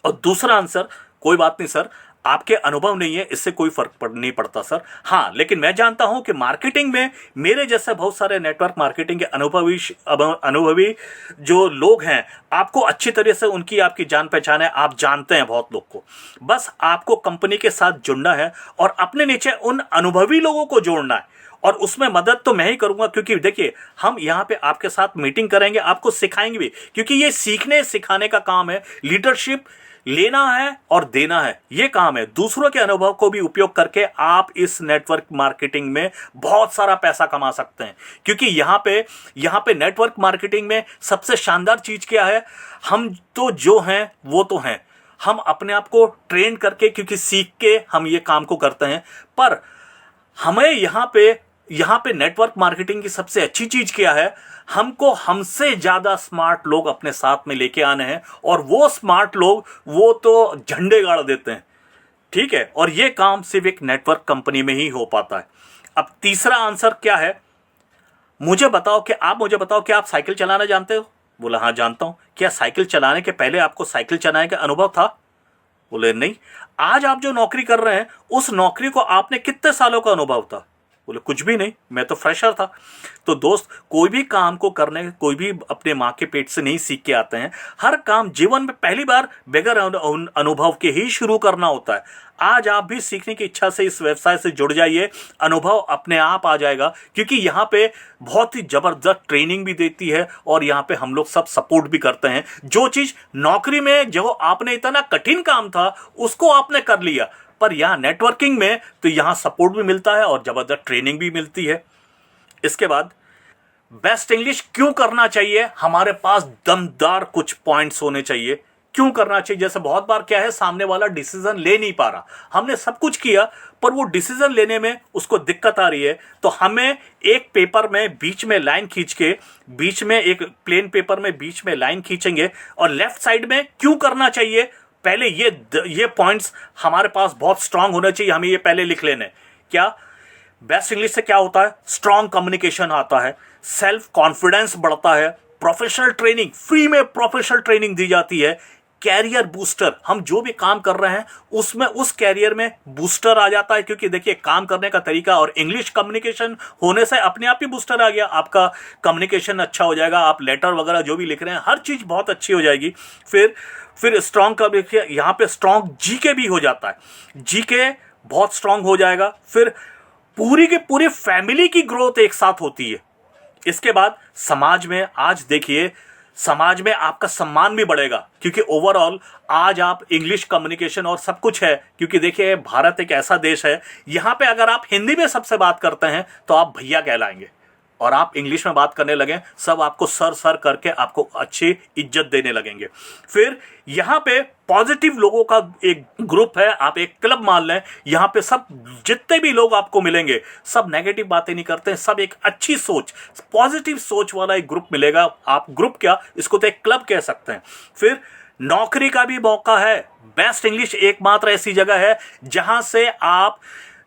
और दूसरा आंसर, कोई बात नहीं सर, आपके अनुभव नहीं है, इससे कोई फर्क नहीं पड़ता सर। हाँ, लेकिन मैं जानता हूं कि मार्केटिंग में मेरे जैसे बहुत सारे नेटवर्क मार्केटिंग के अनुभवी जो लोग हैं, आपको अच्छी तरह से उनकी आपकी जान पहचान है, आप जानते हैं बहुत लोग को। बस आपको कंपनी के साथ जुड़ना है और अपने नीचे उन अनुभवी लोगों को जोड़ना है, और उसमें मदद तो मैं ही करूंगा, क्योंकि देखिए हम यहाँ पे आपके साथ मीटिंग करेंगे, आपको सिखाएंगे भी, क्योंकि ये सीखने सिखाने का काम है। लीडरशिप लेना है और देना है, ये काम है। दूसरों के अनुभव को भी उपयोग करके आप इस नेटवर्क मार्केटिंग में बहुत सारा पैसा कमा सकते हैं, क्योंकि यहाँ पे नेटवर्क मार्केटिंग में सबसे शानदार चीज क्या है? हम तो जो हैं वो तो हैं, हम अपने आप को ट्रेन करके, क्योंकि सीख के हम ये काम को करते हैं, पर हमें यहाँ पे नेटवर्क मार्केटिंग की सबसे अच्छी चीज क्या है? हमको हमसे ज्यादा स्मार्ट लोग अपने साथ में लेके आने हैं, और वो स्मार्ट लोग वो तो झंडे गाड़ देते हैं, ठीक है। और ये काम सिर्फ एक नेटवर्क कंपनी में ही हो पाता है। अब तीसरा आंसर क्या है? मुझे बताओ कि आप साइकिल चलाना जानते हो? बोला हाँ जानता हूं। क्या साइकिल चलाने के पहले आपको साइकिल चलाने का अनुभव था? बोले नहीं। आज आप जो नौकरी कर रहे हैं, उस नौकरी को आपने कितने सालों का अनुभव था? बोले कुछ भी नहीं, मैं तो फ्रेशर था। तो दोस्त, कोई भी काम को करने, कोई भी अपने माँ के पेट से नहीं सीख के आते हैं। हर काम जीवन में पहली बार बगैर अनुभव के ही शुरू करना होता है। आज आप भी सीखने की इच्छा से इस व्यवसाय से जुड़ जाइए, अनुभव अपने आप आ जाएगा, क्योंकि यहाँ पे बहुत ही जबरदस्त ट्रेनिंग भी देती है, और यहाँ पे हम लोग सब सपोर्ट भी करते हैं। जो चीज नौकरी में जो आपने इतना कठिन काम था उसको आपने कर लिया, पर यहाँ नेटवर्किंग में तो यहाँ सपोर्ट भी मिलता है और जबरदस्त ट्रेनिंग भी मिलती है। इसके बाद बेस्ट इंग्लिश क्यों करना चाहिए? हमारे पास दमदार कुछ पॉइंट्स होने चाहिए। क्यों करना चाहिए? जैसे बहुत बार क्या है, सामने वाला डिसीजन ले नहीं पा रहा, हमने सब कुछ किया पर वो डिसीजन लेने में उसको दिक्कत आ रही है, तो हमें एक पेपर में बीच में लाइन खींच के, बीच में एक प्लेन पेपर में बीच में लाइन खींचेंगे, और लेफ्ट साइड में क्यों करना चाहिए, पहले ये पॉइंट्स हमारे पास बहुत स्ट्रांग होने चाहिए, हमें ये पहले लिख लेने। क्या बेस्ट इंग्लिश से क्या होता है? स्ट्रांग कम्युनिकेशन आता है, सेल्फ कॉन्फिडेंस बढ़ता है, प्रोफेशनल ट्रेनिंग, फ्री में प्रोफेशनल ट्रेनिंग दी जाती है, कैरियर बूस्टर, हम जो भी काम कर रहे हैं उसमें उस कैरियर में बूस्टर आ जाता है, क्योंकि देखिए काम करने का तरीका और इंग्लिश कम्युनिकेशन होने से अपने आप ही बूस्टर आ गया, आपका कम्युनिकेशन अच्छा हो जाएगा, आप लेटर वगैरह जो भी लिख रहे हैं हर चीज बहुत अच्छी हो जाएगी। फिर स्ट्रांग का देखिए यहाँ पे स्ट्रांग जीके भी हो जाता है, जीके बहुत स्ट्रांग हो जाएगा, फिर पूरी की पूरी फैमिली की ग्रोथ एक साथ होती है। इसके बाद समाज में, आज देखिए समाज में आपका सम्मान भी बढ़ेगा, क्योंकि ओवरऑल आज आप इंग्लिश कम्युनिकेशन और सब कुछ है, क्योंकि देखिए भारत एक ऐसा देश है, यहाँ पे अगर आप हिंदी में सबसे बात करते हैं तो आप भैया कहलाएंगे, और आप इंग्लिश में बात करने लगे सब आपको सर करके आपको अच्छी इज्जत देने लगेंगे। फिर यहाँ पे पॉजिटिव लोगों का एक ग्रुप है, आप एक क्लब मान लें, यहाँ पे सब जितने भी लोग आपको मिलेंगे सब नेगेटिव बातें नहीं करते, सब एक अच्छी सोच, पॉजिटिव सोच वाला एक ग्रुप मिलेगा। आप ग्रुप क्या, इसको तो एक क्लब कह सकते हैं। फिर नौकरी का भी मौका है। बेस्ट इंग्लिश एकमात्र ऐसी जगह है जहां से आप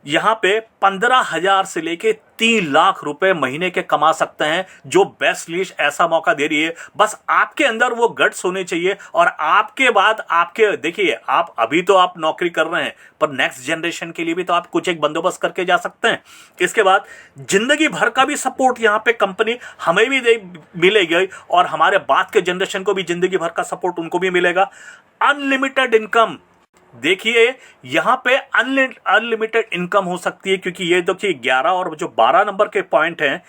यहाँ पे 15,000 से लेके 3 लाख रुपए महीने के कमा सकते हैं, जो बेस्ट लिस्ट ऐसा मौका दे रही है। बस आपके अंदर वो गट्स होने चाहिए, और आपके बाद आपके, देखिए आप अभी तो आप नौकरी कर रहे हैं, पर नेक्स्ट जनरेशन के लिए भी तो आप कुछ एक बंदोबस्त करके जा सकते हैं। इसके बाद जिंदगी भर का भी सपोर्ट यहाँ पे कंपनी हमें भी मिलेगी, और हमारे बाद के जनरेशन को भी जिंदगी भर का सपोर्ट उनको भी मिलेगा। अनलिमिटेड इनकम, देखिए यहां पे अनलिमिटेड इनकम हो सकती है, क्योंकि ये देखिए 11 और जो 12 नंबर के पॉइंट हैं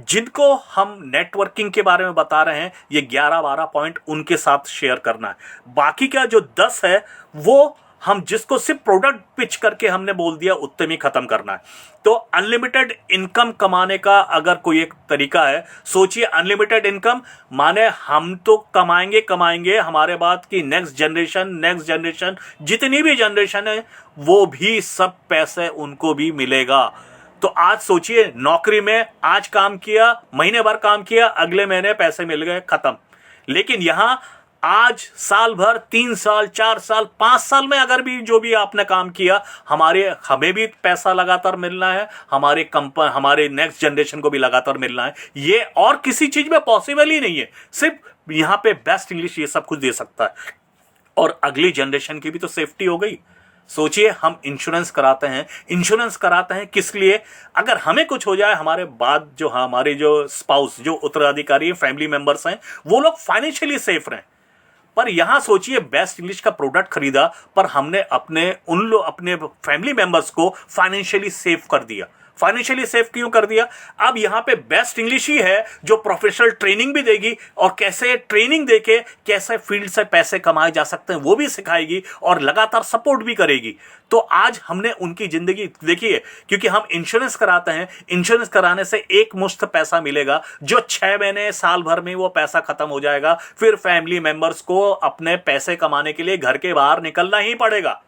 जिनको हम नेटवर्किंग के बारे में बता रहे हैं, ये 11-12 पॉइंट उनके साथ शेयर करना है। बाकी का जो 10 है वो हम जिसको सिर्फ प्रोडक्ट पिच करके हमने बोल दिया उतने में खत्म करना है। तो अनलिमिटेड इनकम कमाने का अगर कोई एक तरीका है, सोचिए अनलिमिटेड इनकम माने हम तो कमाएंगे, हमारे बाद की नेक्स्ट जनरेशन जितनी भी जनरेशन है वो भी सब पैसे उनको भी मिलेगा। तो आज सोचिए, नौकरी में आज काम किया, महीने भर काम किया, अगले महीने पैसे मिल गए, खत्म। लेकिन यहां आज साल भर, 3 साल, 4 साल, 5 साल में अगर भी जो भी आपने काम किया, हमें भी पैसा लगातार मिलना है, हमारे नेक्स्ट जनरेशन को भी लगातार मिलना है। ये और किसी चीज में पॉसिबल ही नहीं है, सिर्फ यहां पे बेस्ट इंग्लिश ये सब कुछ दे सकता है। और अगली जनरेशन की भी तो सेफ्टी हो गई। सोचिए, हम इंश्योरेंस कराते हैं किस लिए? अगर हमें कुछ हो जाए, हमारे बाद जो हमारे जो स्पाउस, जो उत्तराधिकारी फैमिली मेंबर्स हैं, वो लोग फाइनेंशियली सेफ रहें। पर यहां सोचिए, बेस्ट इंग्लिश का प्रोडक्ट खरीदा, पर हमने अपने फैमिली मेंबर्स को फाइनेंशियली सेफ कर दिया। फाइनेंशियली सेफ क्यों कर दिया? अब यहां पे बेस्ट इंग्लिश ही है जो प्रोफेशनल ट्रेनिंग भी देगी, और कैसे ट्रेनिंग देके कैसे फील्ड से पैसे कमाए जा सकते हैं वो भी सिखाएगी, और लगातार सपोर्ट भी करेगी। तो आज हमने उनकी जिंदगी देखिए, क्योंकि हम इंश्योरेंस कराते हैं, इंश्योरेंस कराने से एक मुश्त पैसा मिलेगा, जो 6 महीने साल भर में वो पैसा खत्म हो जाएगा। फिर फैमिली मेंबर्स को अपने पैसे कमाने के लिए घर के बाहर निकलना ही पड़ेगा।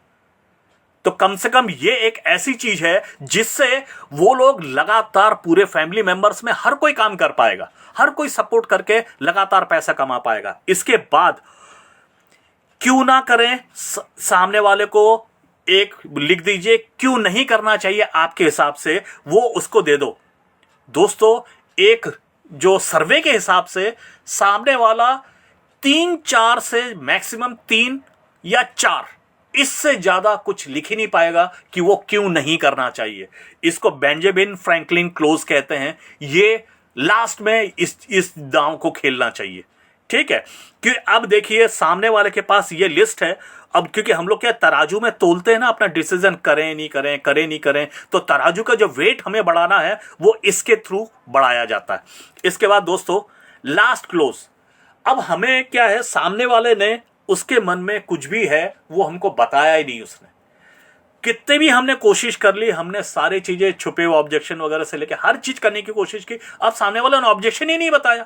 तो कम से कम ये एक ऐसी चीज है जिससे वो लोग लगातार पूरे फैमिली मेंबर्स में हर कोई काम कर पाएगा, हर कोई सपोर्ट करके लगातार पैसा कमा पाएगा। इसके बाद क्यों ना करें, सामने वाले को एक लिख दीजिए, क्यों नहीं करना चाहिए आपके हिसाब से, वो उसको दे दो। दोस्तों, एक जो सर्वे के हिसाब से सामने वाला 3-4 से मैक्सिमम 3 या 4, इससे ज्यादा कुछ लिख ही नहीं पाएगा कि वो क्यों नहीं करना चाहिए। इसको बेंजामिन फ्रैंकलिन क्लोज कहते हैं। ये लास्ट में इस दांव को खेलना चाहिए, ठीक है? क्योंकि अब देखिए, सामने वाले के पास ये लिस्ट है। अब क्योंकि हम लोग क्या तराजू में तोलते हैं ना अपना डिसीजन, करें नहीं करें, तो तराजू का जो वेट हमें बढ़ाना है वो इसके थ्रू बढ़ाया जाता है। इसके बाद दोस्तों, लास्ट क्लोज। अब हमें क्या है, सामने वाले ने उसके मन में कुछ भी है वो हमको बताया ही नहीं। उसने कितने भी हमने कोशिश कर ली, हमने सारी चीजें, छुपे हुए ऑब्जेक्शन वगैरह से लेके हर चीज करने की कोशिश की, अब सामने वाले ने ऑब्जेक्शन ही नहीं बताया।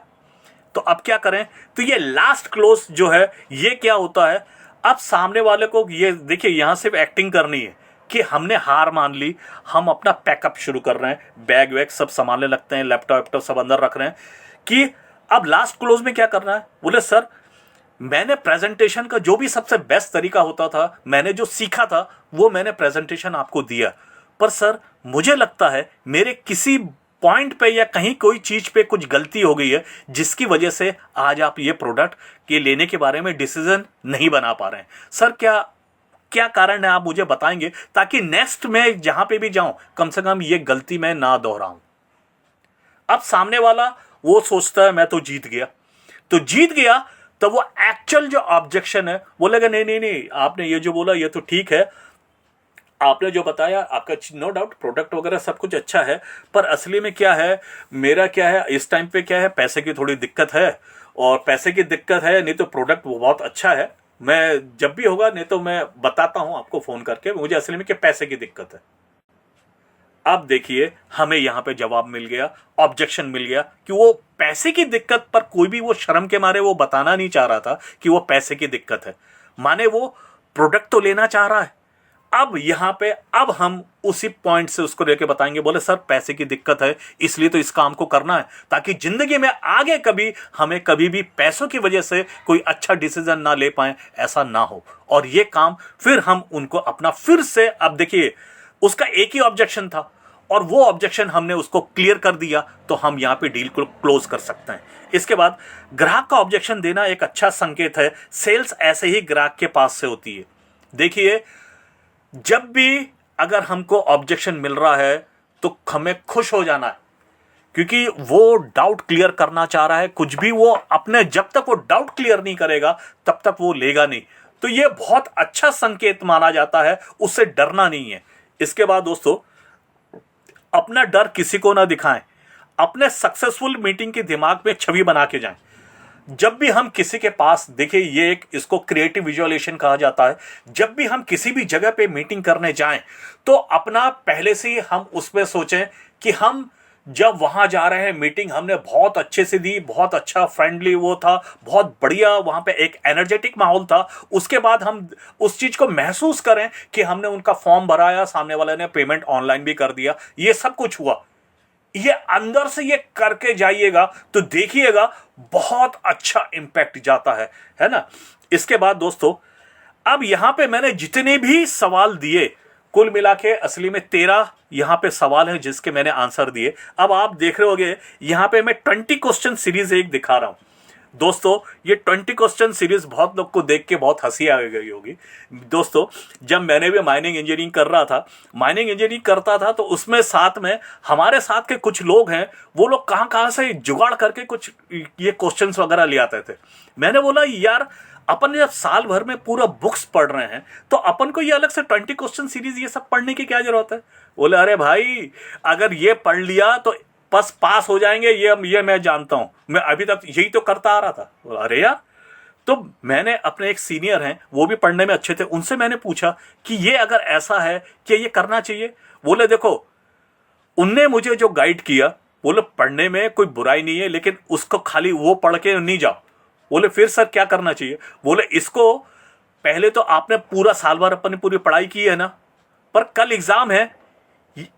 तो अब क्या करें? तो ये लास्ट क्लोज जो है, ये क्या होता है, अब सामने वाले को ये देखिए, यहां सिर्फ एक्टिंग करनी है कि हमने हार मान ली, हम अपना पैकअप शुरू कर रहे हैं, बैग वैग सब संभालने लगते हैं, लैपटॉप सब अंदर रख रहे हैं कि अब लास्ट क्लोज में क्या करना है। बोले सर, मैंने प्रेजेंटेशन का जो भी सबसे बेस्ट तरीका होता था, मैंने जो सीखा था वो मैंने प्रेजेंटेशन आपको दिया, पर सर मुझे लगता है मेरे किसी पॉइंट पे या कहीं कोई चीज पे कुछ गलती हो गई है, जिसकी वजह से आज आप ये प्रोडक्ट के लेने के बारे में डिसीजन नहीं बना पा रहे हैं। सर क्या कारण है, आप मुझे बताएंगे, ताकि नेक्स्ट में जहां पे भी जाऊं कम से कम ये गलती मैं ना दोहराऊं। अब सामने वाला वो सोचता है मैं तो जीत गया, तो वो एक्चुअल जो ऑब्जेक्शन है, बोलेगा नहीं, आपने ये जो बोला ये तो ठीक है, आपने जो बताया, आपका नो डाउट प्रोडक्ट वगैरह सब कुछ अच्छा है, पर असली में क्या है, मेरा क्या है, इस टाइम पे क्या है, पैसे की थोड़ी दिक्कत है, और पैसे की दिक्कत है, नहीं तो प्रोडक्ट वो बहुत अच्छा है, मैं जब भी होगा, नहीं तो मैं बताता हूं आपको फोन करके, मुझे असली में क्या पैसे की दिक्कत है। अब देखिए, हमें यहां पे जवाब मिल गया, ऑब्जेक्शन मिल गया कि वो पैसे की दिक्कत पर कोई भी वो शर्म के मारे वो बताना नहीं चाह रहा था कि वो पैसे की दिक्कत है, माने वो प्रोडक्ट तो लेना चाह रहा है। अब यहां पे अब हम उसी पॉइंट से उसको लेके बताएंगे, बोले सर पैसे की दिक्कत है, इसलिए तो इस काम को करना है, ताकि जिंदगी में आगे हमें कभी भी पैसों की वजह से कोई अच्छा डिसीजन ना ले पाए, ऐसा ना हो। और ये काम फिर हम उनको अपना फिर से, अब देखिए उसका एक ही ऑब्जेक्शन था और वो ऑब्जेक्शन हमने उसको क्लियर कर दिया, तो हम यहाँ पे डील को क्लोज कर सकते हैं। इसके बाद ग्राहक का ऑब्जेक्शन देना एक अच्छा संकेत है। सेल्स ऐसे ही ग्राहक के पास से होती है। देखिए, जब भी अगर हमको ऑब्जेक्शन मिल रहा है तो हमें खुश हो जाना है, क्योंकि वो डाउट क्लियर करना चाह रहा है। कुछ भी वो अपने, जब तक वो डाउट क्लियर नहीं करेगा तब तक वो लेगा नहीं। तो ये बहुत अच्छा संकेत माना जाता है, उससे डरना नहीं है। इसके बाद दोस्तों, अपना डर किसी को ना दिखाएं। अपने सक्सेसफुल मीटिंग के दिमाग में छवि बना के जाएं। जब भी हम किसी के पास, देखिए ये एक, इसको क्रिएटिव विजुअलाइजेशन कहा जाता है। जब भी हम किसी भी जगह पे मीटिंग करने जाएं तो अपना पहले से ही हम उसमें सोचें कि हम जब वहां जा रहे हैं, मीटिंग हमने बहुत अच्छे से दी, बहुत अच्छा फ्रेंडली वो था, बहुत बढ़िया वहां पे एक एनर्जेटिक माहौल था। उसके बाद हम उस चीज को महसूस करें कि हमने उनका फॉर्म भराया, सामने वाले ने पेमेंट ऑनलाइन भी कर दिया, ये सब कुछ हुआ। ये अंदर से ये करके जाइएगा तो देखिएगा बहुत अच्छा इंपैक्ट जाता है ना। इसके बाद दोस्तों, अब यहां पे मैंने जितने भी सवाल दिए, कुल मिला के असली में 13 यहां पे सवाल हैं जिसके मैंने आंसर दिए। अब आप देख रहे होंगे यहां पे मैं 20 क्वेश्चन सीरीज एक दिखा रहा हूं। दोस्तों, ये 20 क्वेश्चन सीरीज बहुत लोग को देख के बहुत हंसी आ गई होगी। दोस्तों, जब मैंने भी माइनिंग इंजीनियरिंग कर रहा था, माइनिंग इंजीनियरिंग करता था, तो उसमें साथ में हमारे साथ के कुछ लोग हैं, वो लोग कहाँ कहाँ से जुगाड़ करके कुछ ये क्वेश्चंस वगैरह ले आते थे। मैंने बोला यार, अपन जब साल भर में पूरा बुक्स पढ़ रहे हैं तो अपन को ये अलग से 20 क्वेश्चन सीरीज ये सब पढ़ने की क्या जरूरत है। बोले अरे भाई, अगर ये पढ़ लिया तो बस पास हो जाएंगे, ये मैं जानता हूं, मैं अभी तक यही तो करता आ रहा था। बोला अरे यार, तो मैंने अपने एक सीनियर हैं, वो भी पढ़ने में अच्छे थे, उनसे मैंने पूछा कि ये अगर ऐसा है कि ये करना चाहिए। बोले देखो, उनने मुझे जो गाइड किया, बोले पढ़ने में कोई बुराई नहीं है, लेकिन उसको खाली वो पढ़ के नहीं जाओ। बोले फिर सर क्या करना चाहिए। बोले इसको पहले तो आपने पूरा साल भर अपनी पूरी पढ़ाई की है ना, पर कल एग्जाम है,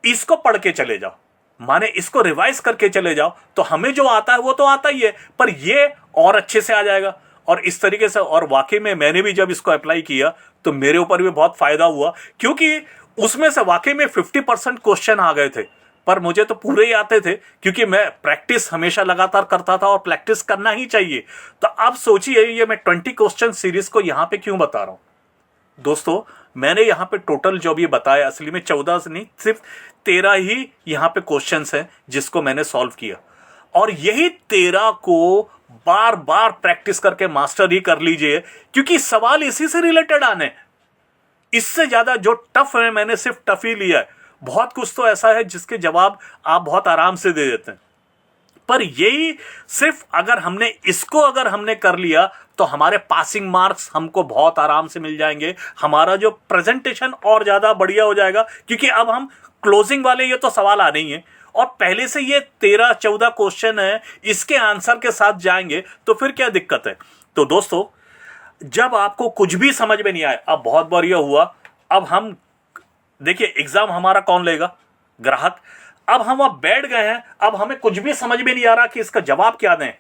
इसको पढ़ के चले जाओ, माने इसको रिवाइज करके चले जाओ, तो हमें जो आता है वो तो आता ही है, पर ये और अच्छे से आ जाएगा। और इस तरीके से, और वाकई में मैंने भी जब इसको अप्लाई किया तो मेरे ऊपर भी बहुत फायदा हुआ, क्योंकि उसमें से वाकई में 50% क्वेश्चन आ गए थे, पर मुझे तो पूरे ही आते थे, क्योंकि मैं प्रैक्टिस हमेशा लगातार करता था और प्रैक्टिस करना ही चाहिए। तो अब सोचिए, ये मैं 20 क्वेश्चन सीरीज को यहां पे क्यों बता रहा हूं। दोस्तों, मैंने यहां पे टोटल जो भी बताया, असली में 14 से नहीं, सिर्फ 13 ही यहां पे क्वेश्चंस हैं जिसको मैंने सॉल्व किया। और यही 13 को बार बार प्रैक्टिस करके मास्टर ही कर लीजिए, क्योंकि सवाल इसी से रिलेटेड आने। इससे ज्यादा जो टफ है, मैंने सिर्फ टफ ही लिया है। बहुत कुछ तो ऐसा है जिसके जवाब आप बहुत आराम से दे देते हैं, पर यही सिर्फ अगर हमने कर लिया तो हमारे पासिंग मार्क्स हमको बहुत आराम से मिल जाएंगे। हमारा जो प्रेजेंटेशन और ज्यादा बढ़िया हो जाएगा, क्योंकि अब हम क्लोजिंग वाले ये तो सवाल आने ही है, और पहले से ये 13-14 क्वेश्चन है, इसके आंसर के साथ जाएंगे, तो फिर क्या दिक्कत है। तो दोस्तों, जब आपको कुछ भी समझ में नहीं आए, अब बहुत बार यह हुआ, अब हम देखिए एग्जाम हमारा कौन लेगा, ग्राहक। अब हम अब बैठ गए हैं, अब हमें कुछ भी समझ में नहीं आ रहा कि इसका जवाब क्या दें,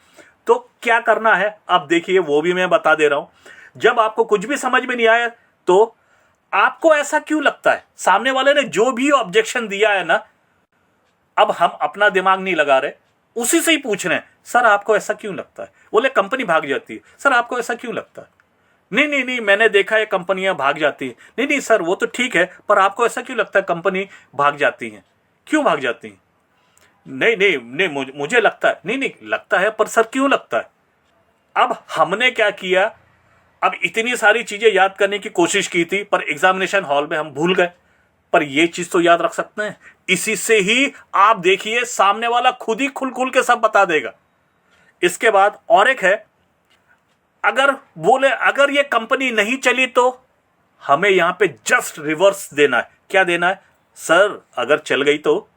तो क्या करना है। अब देखिए, वो भी मैं बता दे रहा हूं। जब आपको कुछ भी समझ में नहीं आया तो आपको ऐसा क्यों लगता है, सामने वाले ने जो भी ऑब्जेक्शन दिया है ना, अब हम अपना दिमाग नहीं लगा रहे, उसी से ही पूछ रहे हैं, सर आपको ऐसा क्यों लगता है। बोले कंपनी भाग जाती है। सर आपको ऐसा क्यों लगता है। नहीं नहीं नहीं, मैंने देखा है कंपनियां भाग जाती हैं। नहीं नहीं सर, वो तो ठीक है, पर आपको ऐसा क्यों लगता है कंपनी भाग जाती हैं, क्यों भाग जाती हैं। नहीं नहीं नहीं, मुझे लगता है। नहीं नहीं, लगता है, पर सर क्यों लगता है। अब हमने क्या किया, अब इतनी सारी चीजें याद करने की कोशिश की थी, पर एग्जामिनेशन हॉल में हम भूल गए। पर ये चीज तो याद रख सकते हैं, इसी से ही आप देखिए सामने वाला खुद ही खुल खुल के सब बता देगा। इसके बाद और एक है, अगर ये कंपनी नहीं चली तो हमें यहां पे जस्ट रिवर्स देना है। क्या देना है, सर अगर चल गई तो।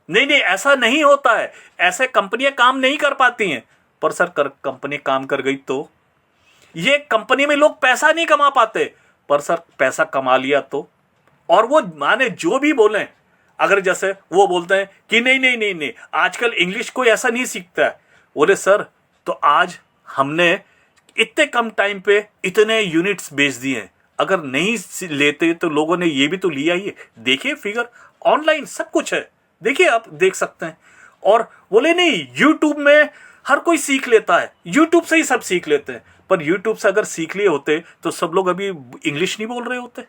नहीं नहीं, ऐसा नहीं होता है, ऐसे कंपनियां काम नहीं कर पाती हैं। पर सर कंपनी काम कर गई तो। ये कंपनी में लोग पैसा नहीं कमा पाते, पर सर पैसा कमा लिया तो। और वो माने जो भी बोले, अगर जैसे वो बोलते हैं कि नहीं नहीं नहीं नहीं, आजकल इंग्लिश कोई ऐसा नहीं सीखता है। बोले सर, तो आज हमने इतने कम टाइम पे इतने यूनिट्स बेच दिए हैं, अगर नहीं लेते तो लोगों ने ये भी तो लिया ही है। देखिए फिगर, ऑनलाइन सब कुछ है, देखिए आप देख सकते हैं। और बोले नहीं यूट्यूब में हर कोई सीख लेता है, यूट्यूब से ही सब सीख लेते हैं, पर यूट्यूब से अगर सीख लिए होते तो सब लोग अभी इंग्लिश नहीं बोल रहे होते।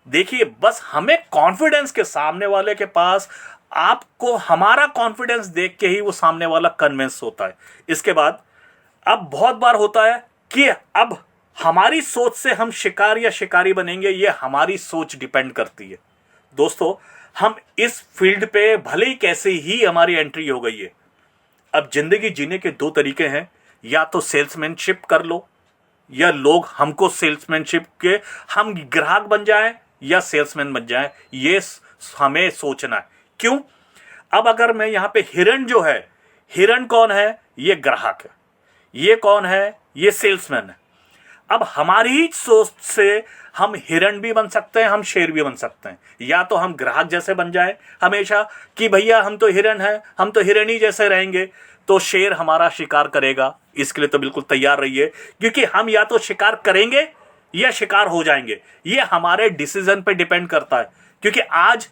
देखिए बस हमें कॉन्फिडेंस के सामने वाले के पास, आपको हमारा कॉन्फिडेंस देख के ही वो सामने वाला कन्विंस होता है। इसके बाद अब बहुत बार होता है कि अब हमारी सोच से हम शिकार या शिकारी बनेंगे, ये हमारी सोच डिपेंड करती है। दोस्तों हम इस फील्ड पे भले ही कैसे ही हमारी एंट्री हो गई है, अब जिंदगी जीने के दो तरीके हैं, या तो सेल्समैनशिप कर लो या लोग हमको सेल्समैनशिप के, हम ग्राहक बन जाएं या सेल्समैन बन जाएं, ये हमें सोचना है। क्यों? अब अगर मैं यहां पे हिरण जो है, हिरण कौन है? ये ग्राहक है। ये कौन है? ये सेल्समैन है। अब हमारी ही सोच से हम हिरण भी बन सकते हैं, हम शेर भी बन सकते हैं। या तो हम ग्राहक जैसे बन जाए हमेशा कि भैया हम तो हिरण हैं, हम तो हिरण ही जैसे रहेंगे, तो शेर हमारा शिकार करेगा। इसके लिए तो बिल्कुल तैयार रहिए, क्योंकि हम या तो शिकार करेंगे या शिकार हो जाएंगे। ये हमारे डिसीजन पे डिपेंड करता है। क्योंकि आज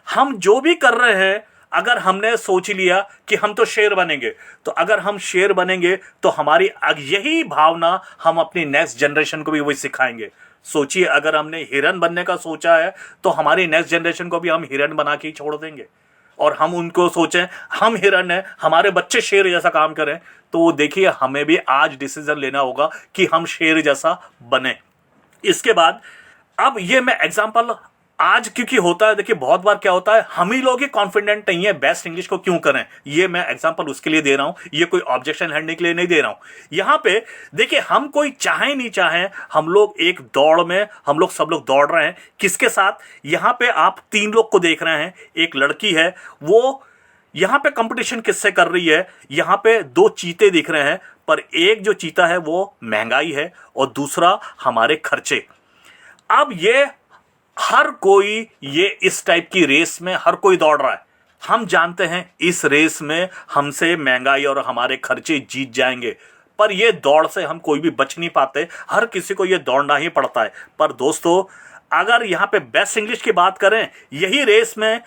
हम जो भी कर रहे हैं, अगर हमने सोच लिया कि हम तो शेर बनेंगे, तो अगर हम शेर बनेंगे तो हमारी यही भावना हम अपनी नेक्स्ट जनरेशन को भी वही सिखाएंगे। सोचिए अगर हमने हिरन बनने का सोचा है तो हमारी नेक्स्ट जनरेशन को भी हम हिरन बना के ही छोड़ देंगे। और हम उनको सोचें हम हिरन हैं, हमारे बच्चे शेर जैसा काम करें, तो देखिए हमें भी आज डिसीजन लेना होगा कि हम शेर जैसा बने। इसके बाद अब ये मैं एग्जांपल आज क्योंकि होता है, देखिए बहुत बार क्या होता है, हम ही लोग ही कॉन्फिडेंट नहीं है बेस्ट इंग्लिश को क्यों करें, ये मैं एग्जांपल उसके लिए दे रहा हूं, ये कोई ऑब्जेक्शन हैंडने के लिए नहीं दे रहा हूं। यहां पे देखिए हम कोई चाहे नहीं चाहे, हम लोग एक दौड़ में, हम लोग सब लोग दौड़ रहे हैं। किसके साथ? यहां पे आप तीन लोग को देख रहे हैं, एक लड़की है, वो यहां पे कंपटीशन किससे कर रही है? यहां पे दो चीते दिख रहे हैं, पर एक जो चीता है वो महंगाई है और दूसरा हमारे खर्चे। अब ये हर कोई ये इस टाइप की रेस में हर कोई दौड़ रहा है। हम जानते हैं इस रेस में हमसे महंगाई और हमारे खर्चे जीत जाएंगे, पर ये दौड़ से हम कोई भी बच नहीं पाते, हर किसी को ये दौड़ना ही पड़ता है। पर दोस्तों अगर यहाँ पे बेस्ट इंग्लिश की बात करें, यही रेस में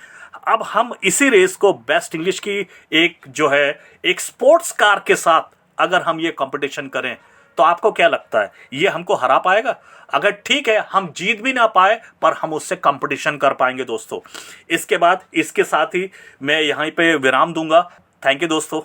अब हम इसी रेस को बेस्ट इंग्लिश की एक जो है एक स्पोर्ट्स कार के साथ अगर हम ये कंपटीशन करें, तो आपको क्या लगता है ये हमको हरा पाएगा? अगर ठीक है हम जीत भी ना पाए, पर हम उससे कंपटीशन कर पाएंगे दोस्तों। इसके बाद इसके साथ ही मैं यहीं पे विराम दूंगा। थैंक यू दोस्तों।